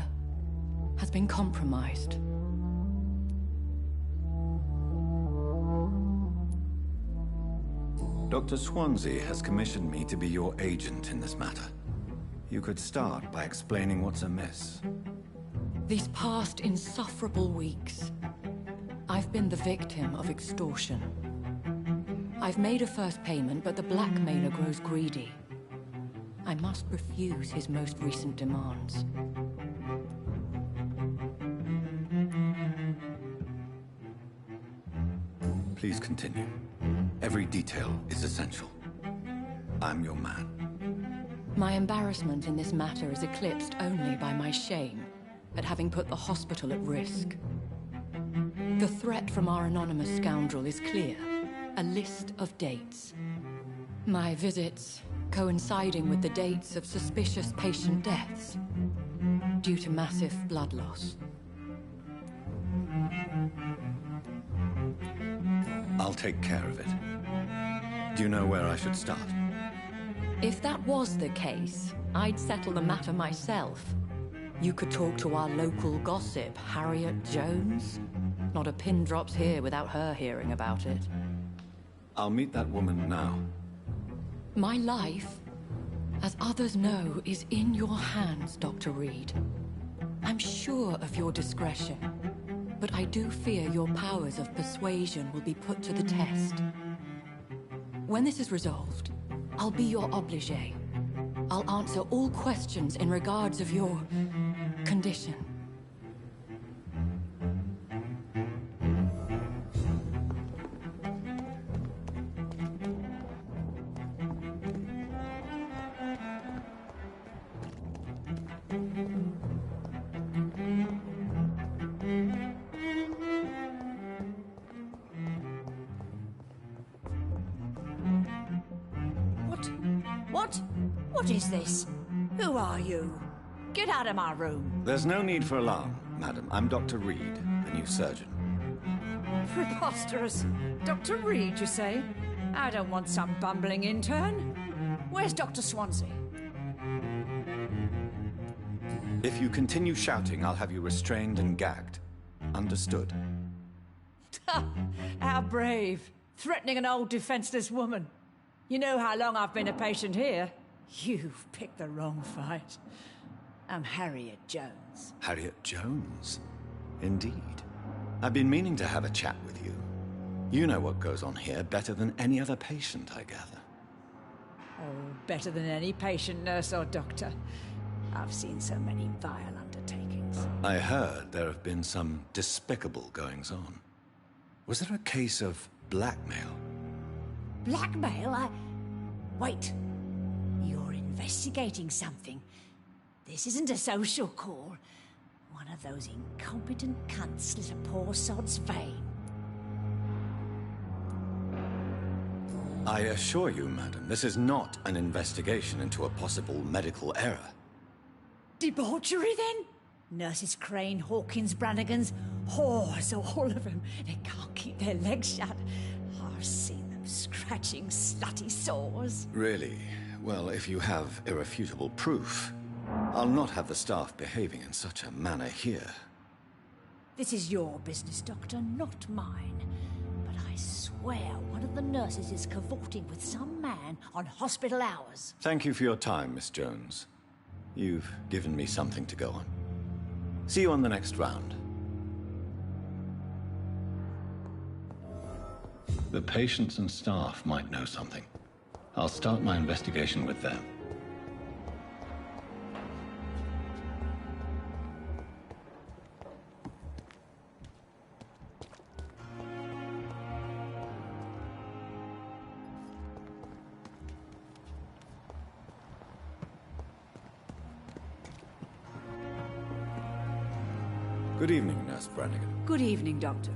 has been compromised.
Dr. Swansea has commissioned me to be your agent in this matter. You could start by explaining what's amiss.
These past insufferable weeks, I've been the victim of extortion. I've made a first payment, but the blackmailer grows greedy. I must refuse his most recent demands.
Please continue. Every detail is essential. I'm your man.
My embarrassment in this matter is eclipsed only by my shame at having put the hospital at risk. The threat from our anonymous scoundrel is clear. A list of dates. My visits coinciding with the dates of suspicious patient deaths due to massive blood loss.
I'll take care of it. Do you know where I should start?
If that was the case, I'd settle the matter myself. You could talk to our local gossip, Harriet Jones. Not a pin drops here without her hearing about it.
I'll meet that woman now.
My life, as others know, is in your hands, Dr. Reed. I'm sure of your discretion, but I do fear your powers of persuasion will be put to the test. When this is resolved, I'll be your obligé. I'll answer all questions in regards of your condition.
What is this? Who are you? Get out of my room.
There's no need for alarm, madam. I'm Dr. Reed, the new surgeon.
Preposterous. Dr. Reed, you say? I don't want some bumbling intern. Where's Dr. Swansea?
If you continue shouting, I'll have you restrained and gagged. Understood?
How brave. Threatening an old defenseless woman. You know how long I've been a patient here? You've picked the wrong fight. I'm Harriet Jones.
Harriet Jones? Indeed. I've been meaning to have a chat with you. You know what goes on here better than any other patient, I gather.
Oh, better than any patient, nurse or doctor. I've seen so many vile undertakings.
I heard there have been some despicable goings-on. Was there a case of blackmail?
Blackmail? Wait. You're investigating something. This isn't a social call. One of those incompetent cunts slit a poor sod's vein.
I assure you, madam, this is not an investigation into a possible medical error.
Debauchery, then? Nurses Crane, Hawkins, Brannigans, whores, all of them. They can't keep their legs shut. I've seen them scratching slutty sores.
Really? Well, if you have irrefutable proof, I'll not have the staff behaving in such a manner here.
This is your business, Doctor, not mine. But I swear one of the nurses is cavorting with some man on hospital hours.
Thank you for your time, Miss Jones. You've given me something to go on. See you on the next round. The patients and staff might know something. I'll start my investigation with them. Good evening, Nurse Brannigan.
Good evening, Doctor.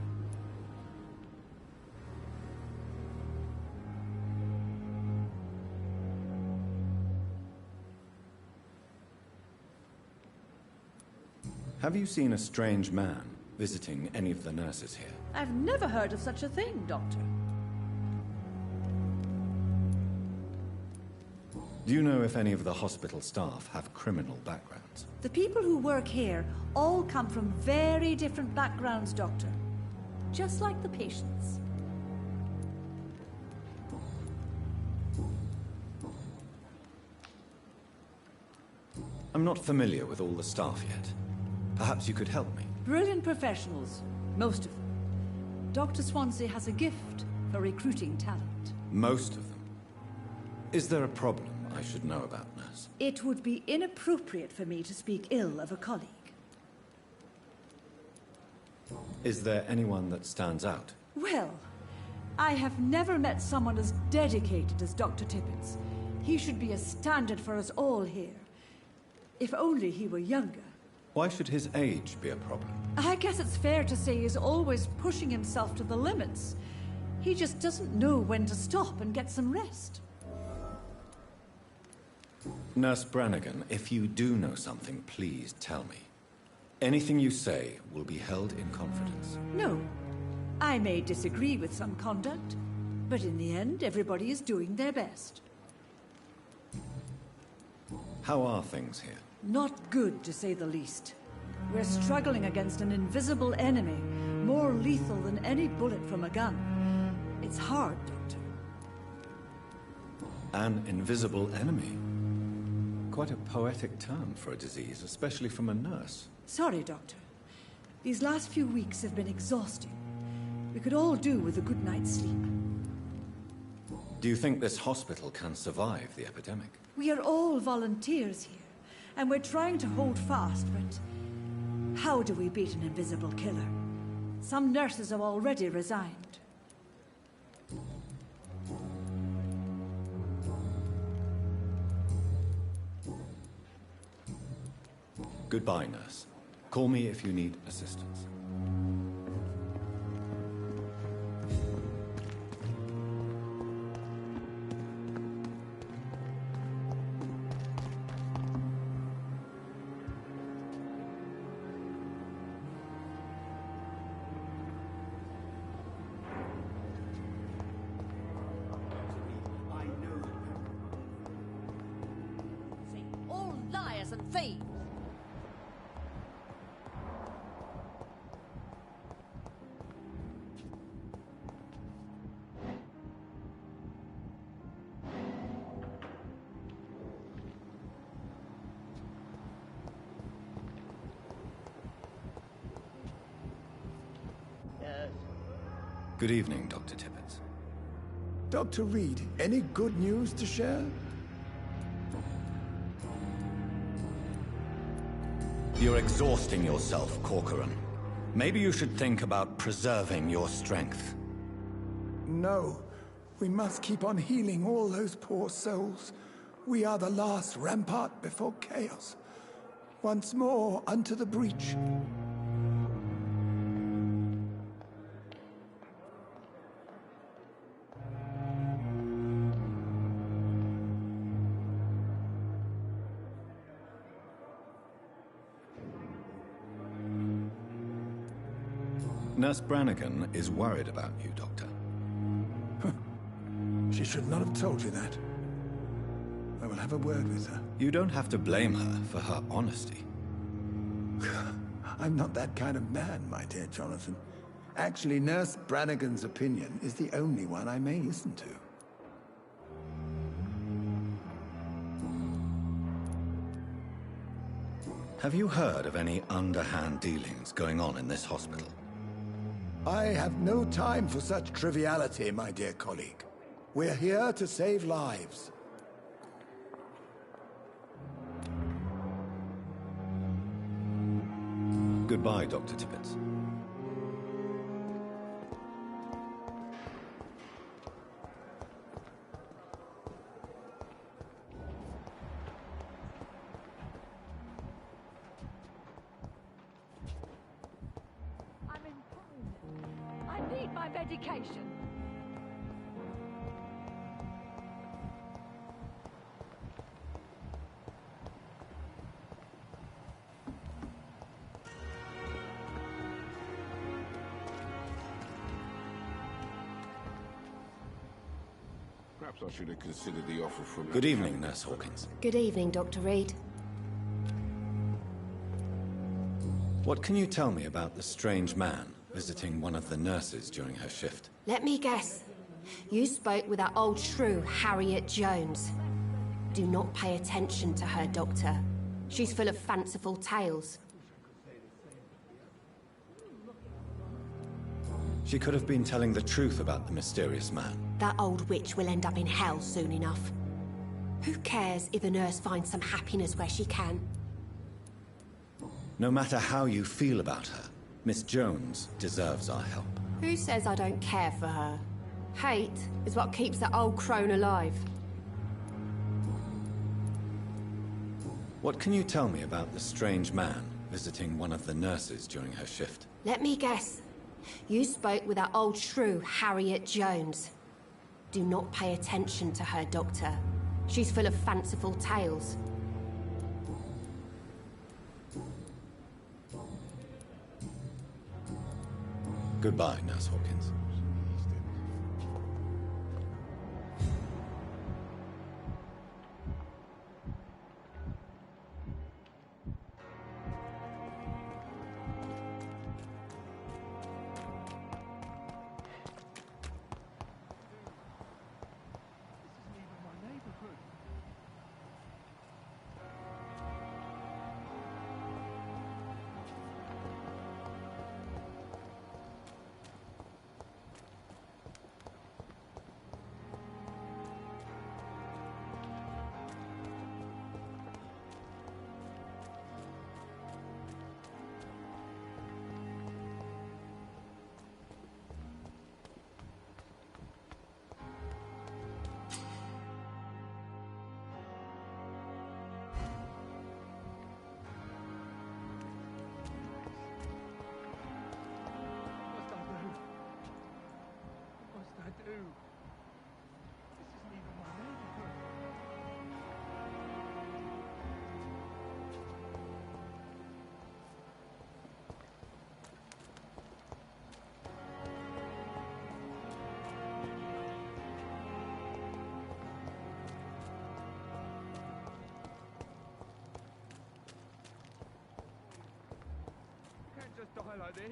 Have you seen a strange man visiting any of the nurses here?
I've never heard of such a thing, Doctor.
Do you know if any of the hospital staff have criminal backgrounds?
The people who work here all come from very different backgrounds, Doctor. Just like the patients.
I'm not familiar with all the staff yet. Perhaps you could help me.
Brilliant professionals, most of them. Dr. Swansea has a gift for recruiting talent.
Most of them. Is there a problem I should know about, Nurse?
It would be inappropriate for me to speak ill of a colleague.
Is there anyone that stands out?
Well, I have never met someone as dedicated as Dr. Tippett. He should be a standard for us all here. If only he were younger.
Why should his age be a problem?
I guess it's fair to say he's always pushing himself to the limits. He just doesn't know when to stop and get some rest.
Nurse Brannigan, if you do know something, please tell me. Anything you say will be held in confidence.
No. I may disagree with some conduct, but in the end, everybody is doing their best.
How are things here?
Not good, to say the least. We're struggling against an invisible enemy, more lethal than any bullet from a gun. It's hard, Doctor.
An invisible enemy? Quite a poetic term for a disease, especially from a nurse.
Sorry, Doctor. These last few weeks have been exhausting. We could all do with a good night's sleep.
Do you think this hospital can survive the epidemic?
We are all volunteers here, and we're trying to hold fast, but how do we beat an invisible killer? Some nurses have already resigned.
Goodbye, nurse. Call me if you need assistance.
All liars and thieves!
Good evening, Dr. Tippett.
Dr. Reed, any good news to share?
You're exhausting yourself, Corcoran. Maybe you should think about preserving your strength.
No. We must keep on healing all those poor souls. We are the last rampart before chaos. Once more, unto the breach.
Nurse Brannigan is worried about you, Doctor.
She should not have told you that. I will have a word with her.
You don't have to blame her for her honesty.
I'm not that kind of man, my dear Jonathan. Actually, Nurse Brannigan's opinion is the only one I may listen to.
Have you heard of any underhand dealings going on in this hospital?
I have no time for such triviality, my dear colleague. We're here to save lives.
Goodbye, Dr. Tippett.
I'm in pain. I need my medication.
Perhaps I should have considered the offer from...
Good evening, Nurse Hawkins.
Good evening, Dr. Reed.
What can you tell me about the strange man visiting one of the nurses during her shift?
Let me guess. You spoke with that old shrew, Harriet Jones. Do not pay attention to her, Doctor. She's full of fanciful tales.
She could have been telling the truth about the mysterious man.
That old witch will end up in hell soon enough. Who cares if a nurse finds some happiness where she can?
No matter how you feel about her, Miss Jones deserves our help.
Who says I don't care for her? Hate is what keeps that old crone alive.
What can you tell me about the strange man visiting one of the nurses during her shift?
Let me guess. You spoke with that old shrew, Harriet Jones. Do not pay attention to her, Doctor. She's full of fanciful tales.
Goodbye, Nurse Hawkins.
Just die like this.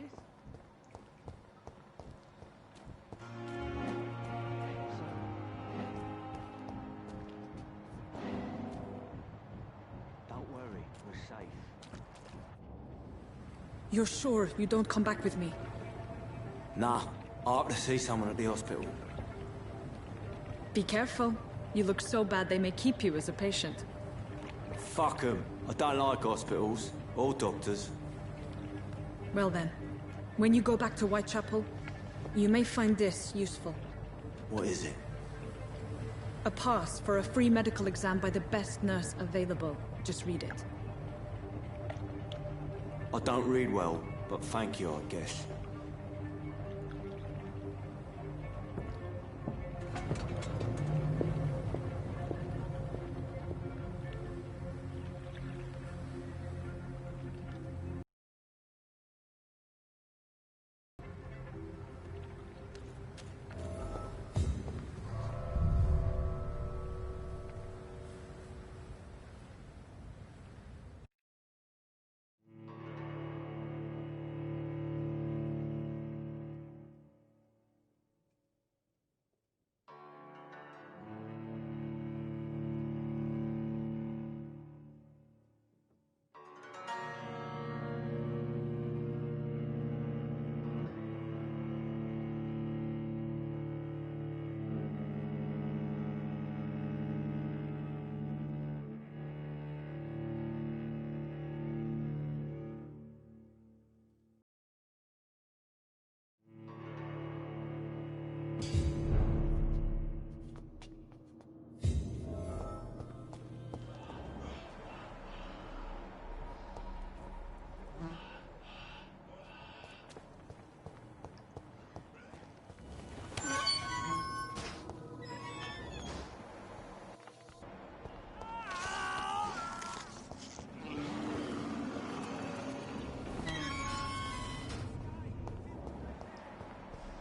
Don't worry, we're safe.
You're sure you don't come back with me?
Nah, I have to see someone at the hospital.
Be careful. You look so bad they may keep you as a patient.
Fuck 'em. I don't like hospitals, or doctors.
Well then, when you go back to Whitechapel, you may find this useful.
What is it?
A pass for a free medical exam by the best nurse available. Just read it.
I don't read well, but thank you, I guess.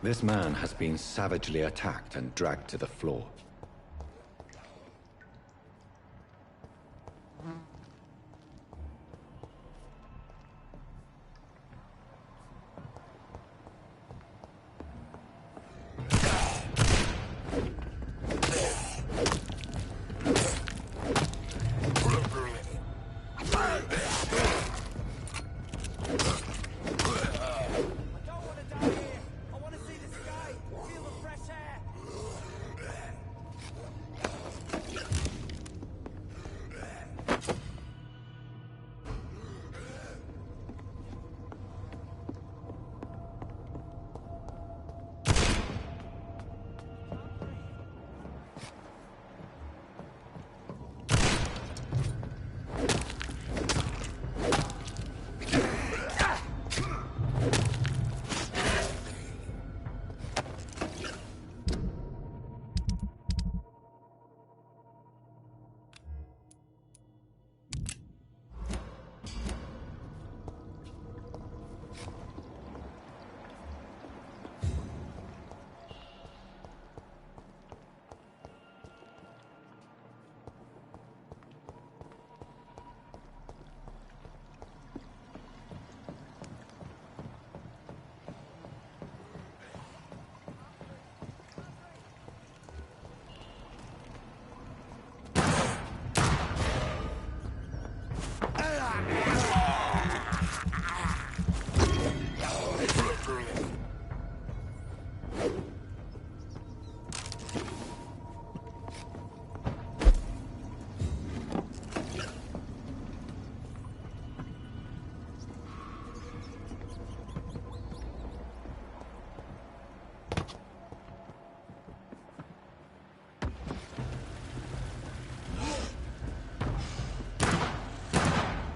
This man has been savagely attacked and dragged to the floor.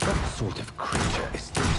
What sort of creature is this?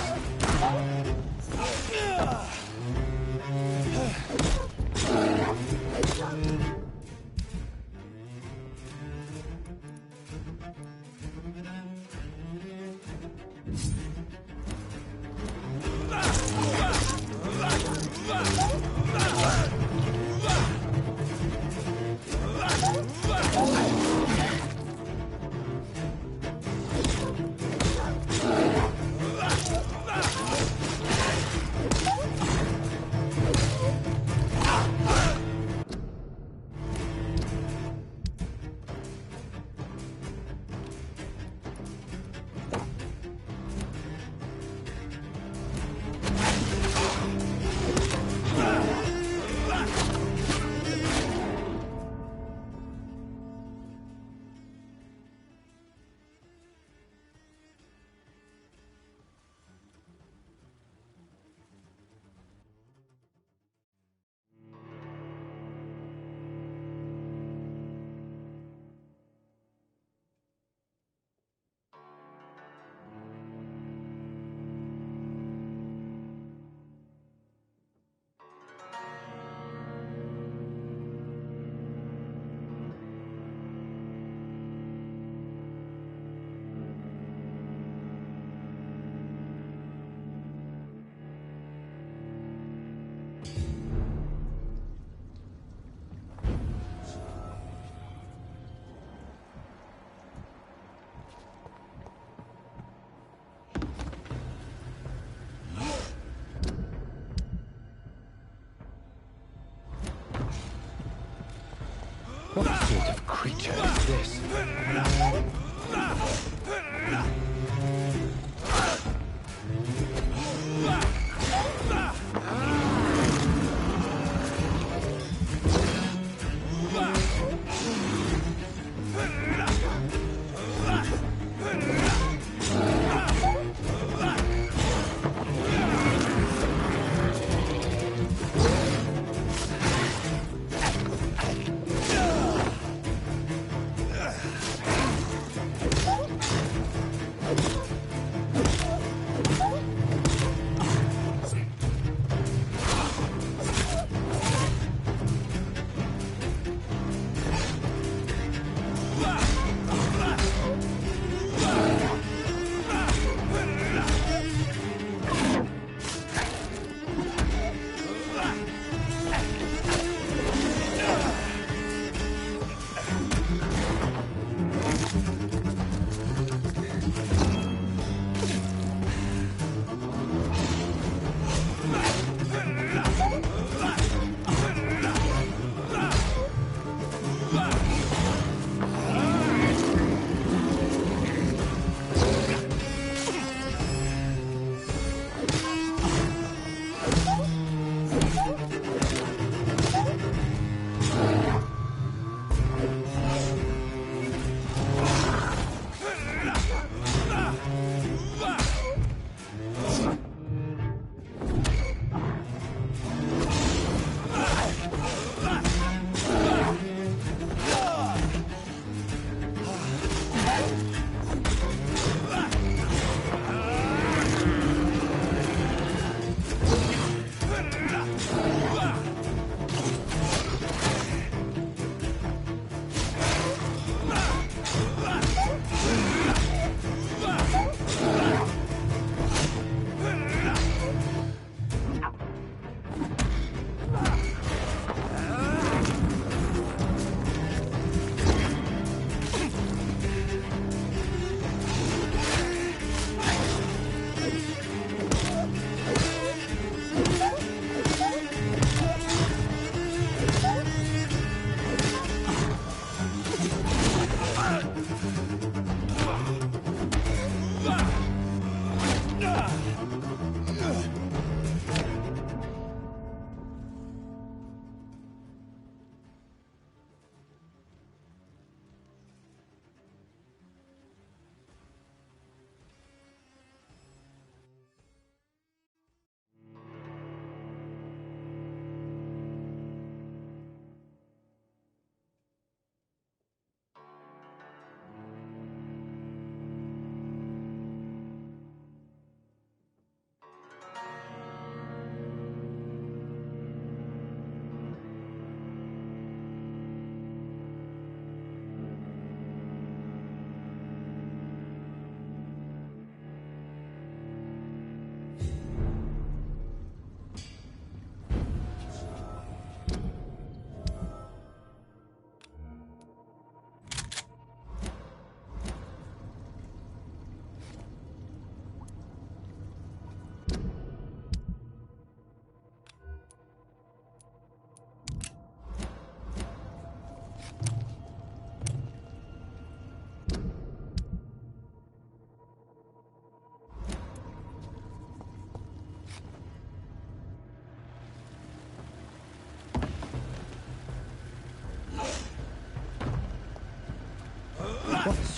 What sort of creature is this?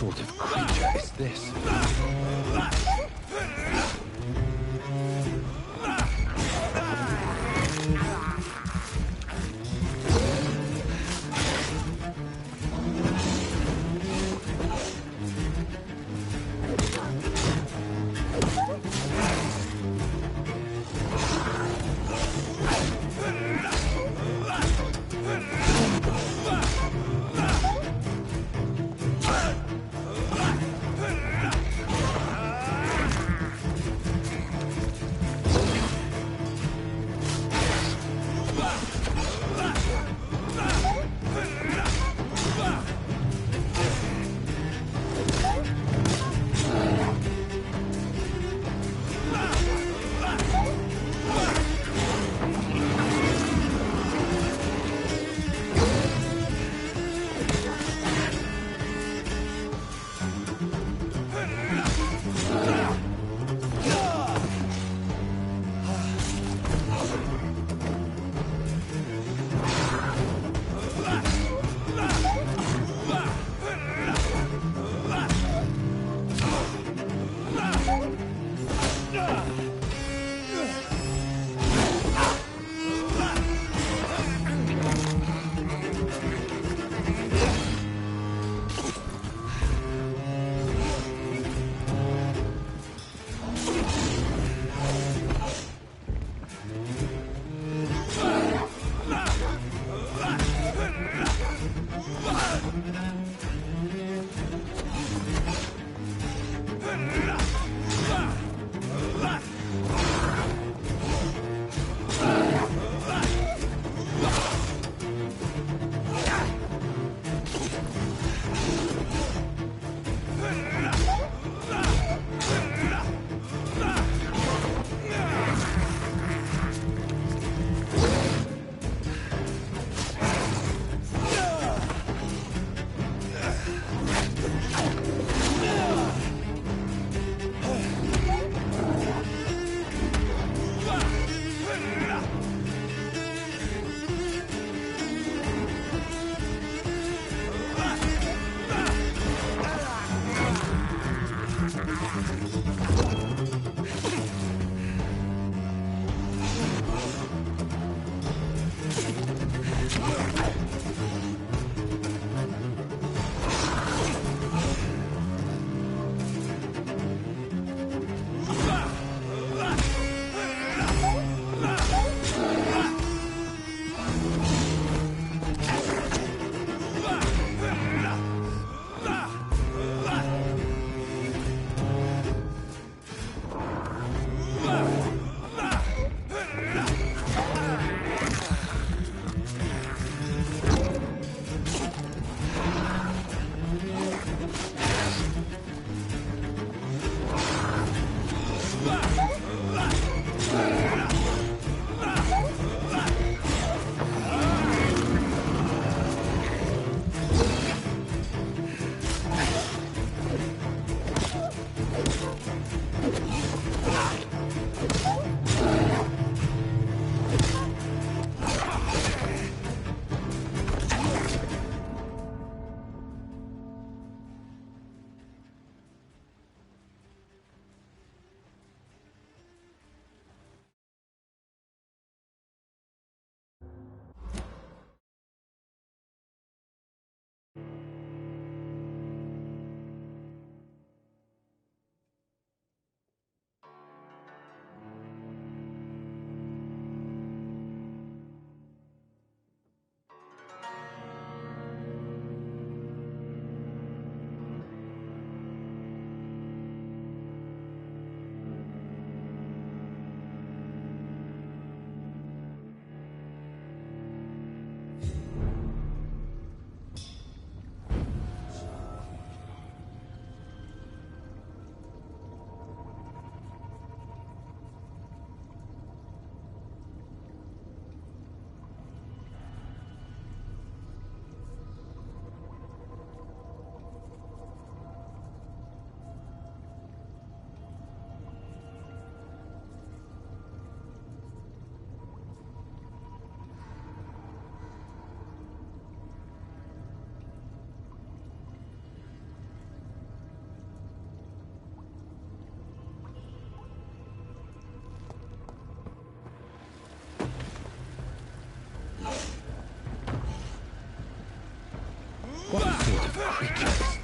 sort of creature is this?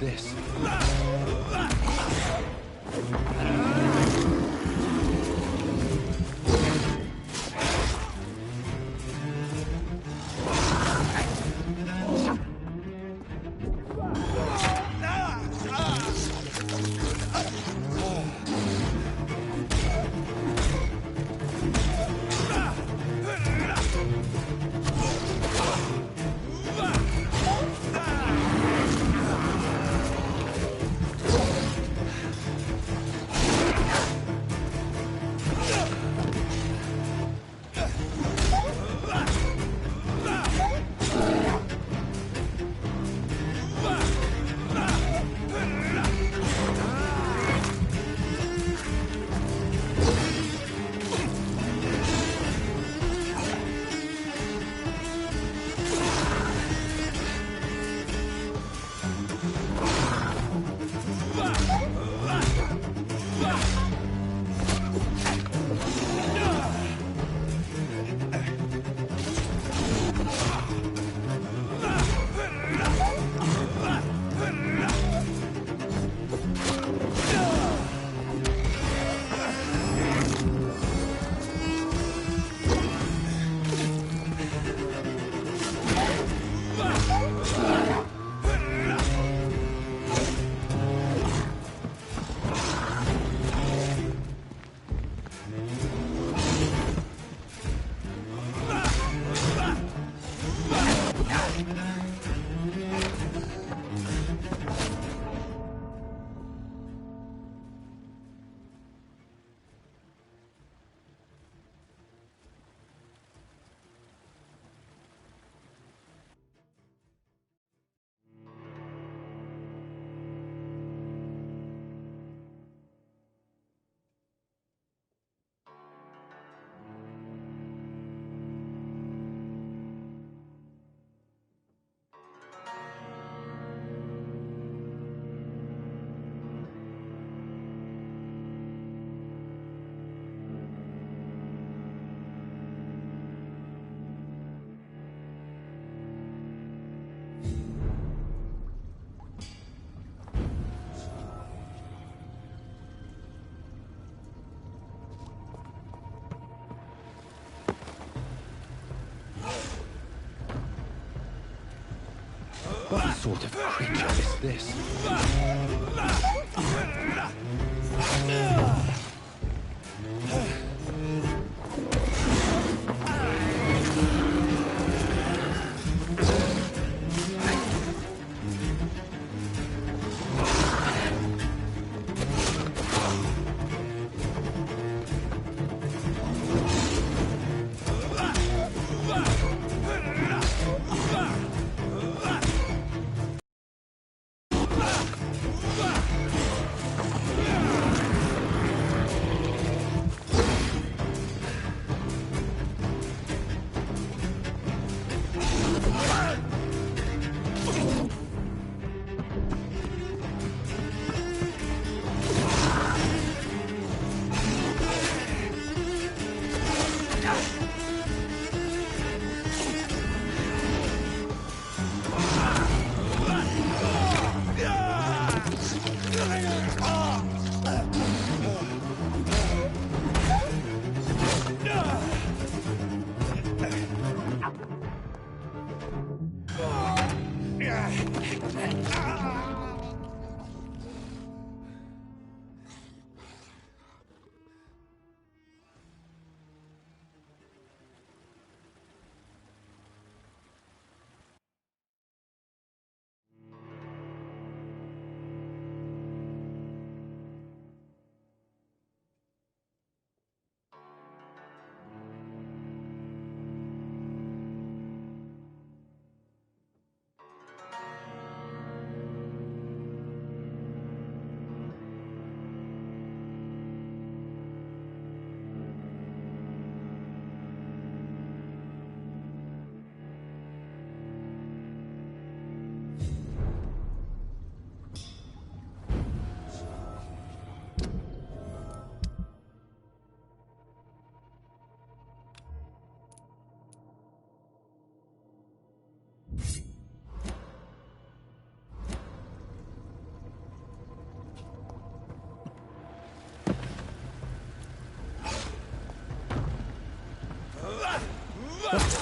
this? What sort of creature is this?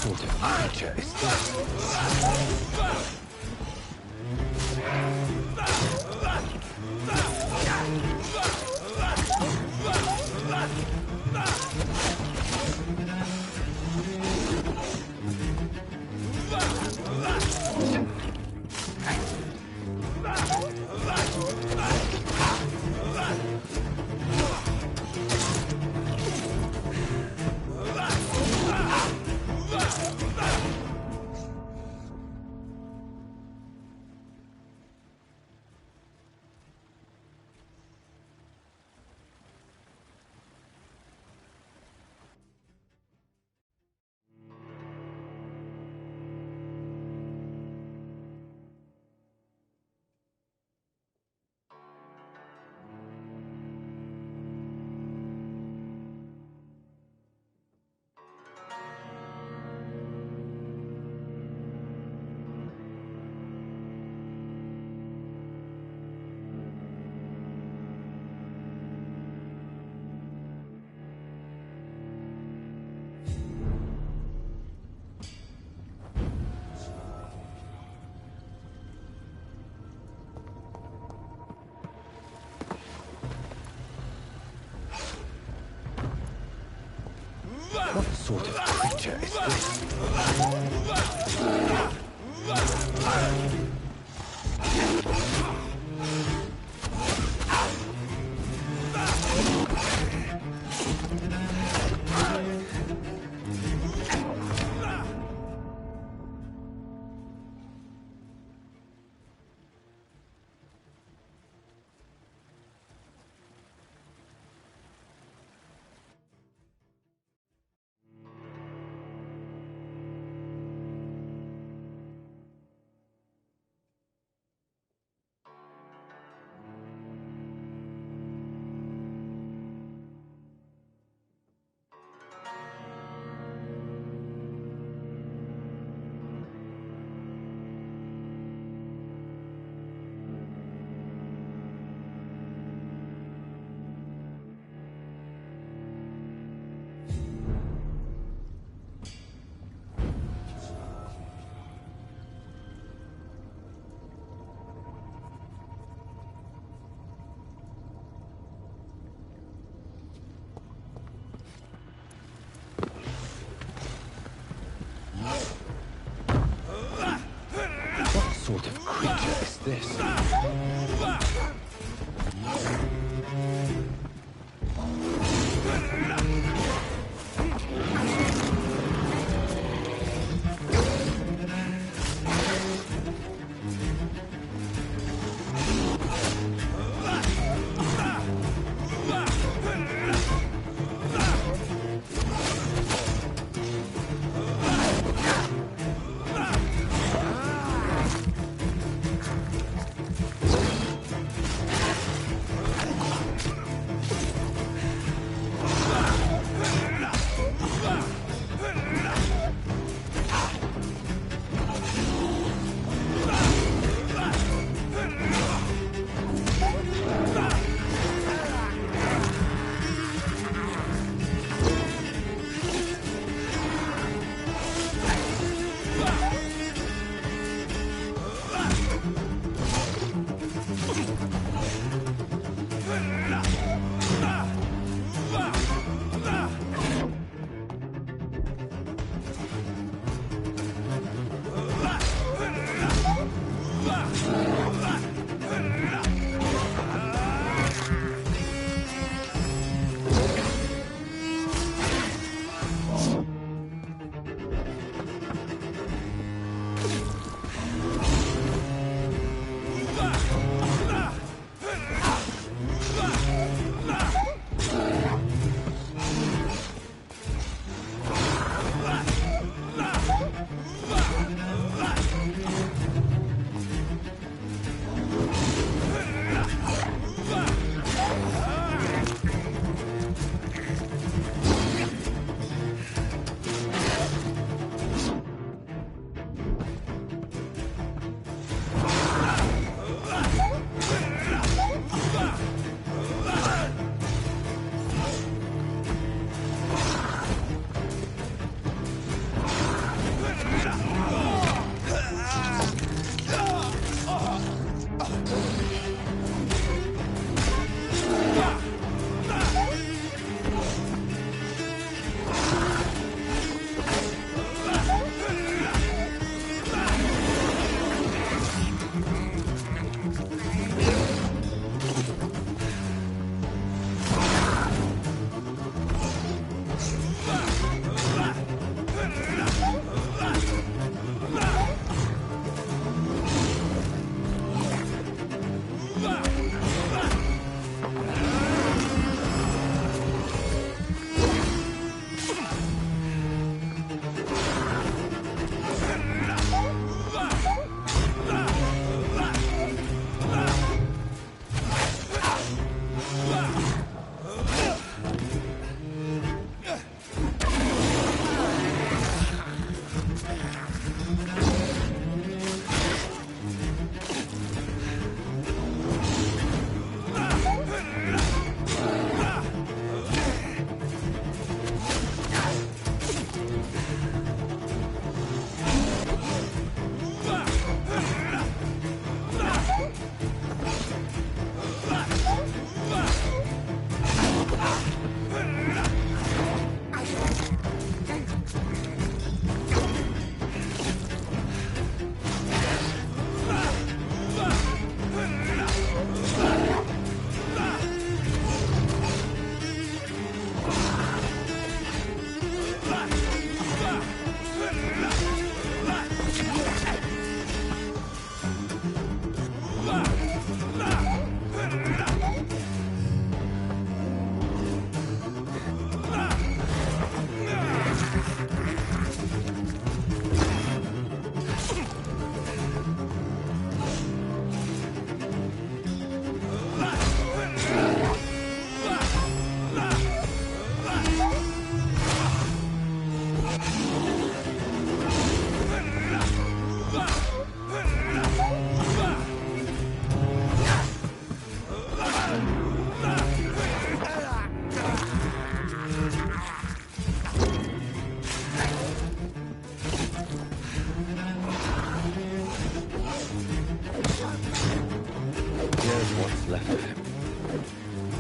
sort of creature is this? What sort of creature is this?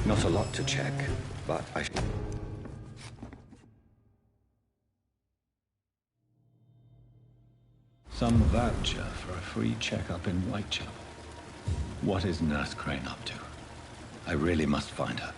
Not a lot to check, but I... Some voucher for a free checkup in Whitechapel. What is Nurse Crane up to? I really must find her.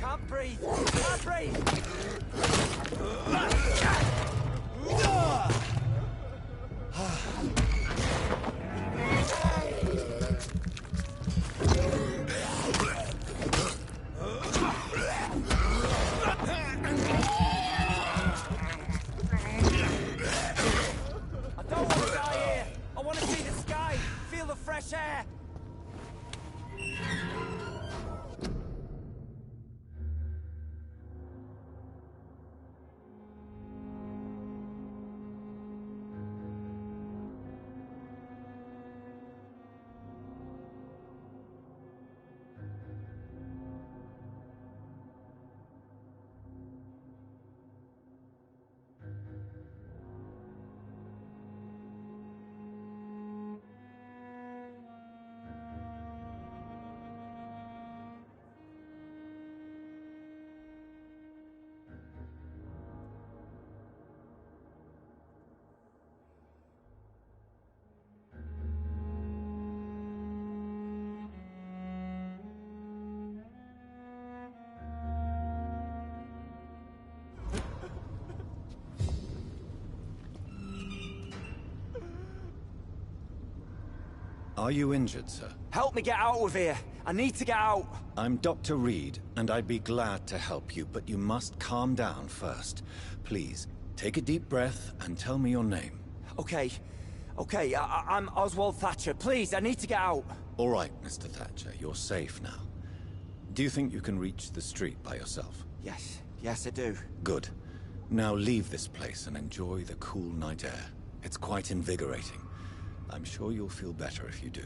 Can't breathe! Can't breathe! I don't want to die here! I want to see the sky! Feel the fresh air!
Are you injured, sir?
Help me get out of here! I need to get out!
I'm Dr. Reed, and I'd be glad to help you, but you must calm down first. Please, take a deep breath and tell me your name.
Okay. I'm Oswald Thatcher. Please, I need to get out.
All right, Mr. Thatcher, you're safe now. Do you think you can reach the street by yourself?
Yes, I do.
Good. Now leave this place and enjoy the cool night air. It's quite invigorating. I'm sure you'll feel better if you do.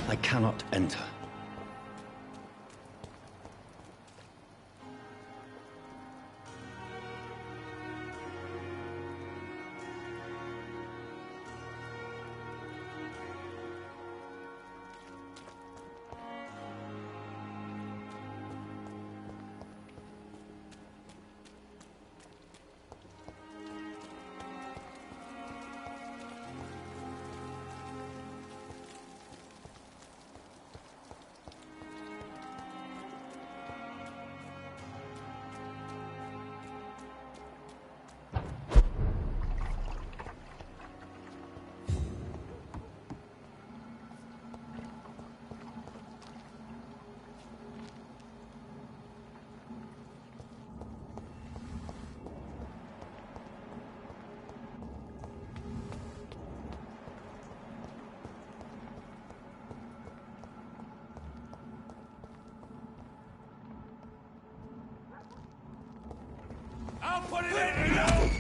I cannot enter.
I'll put it in you!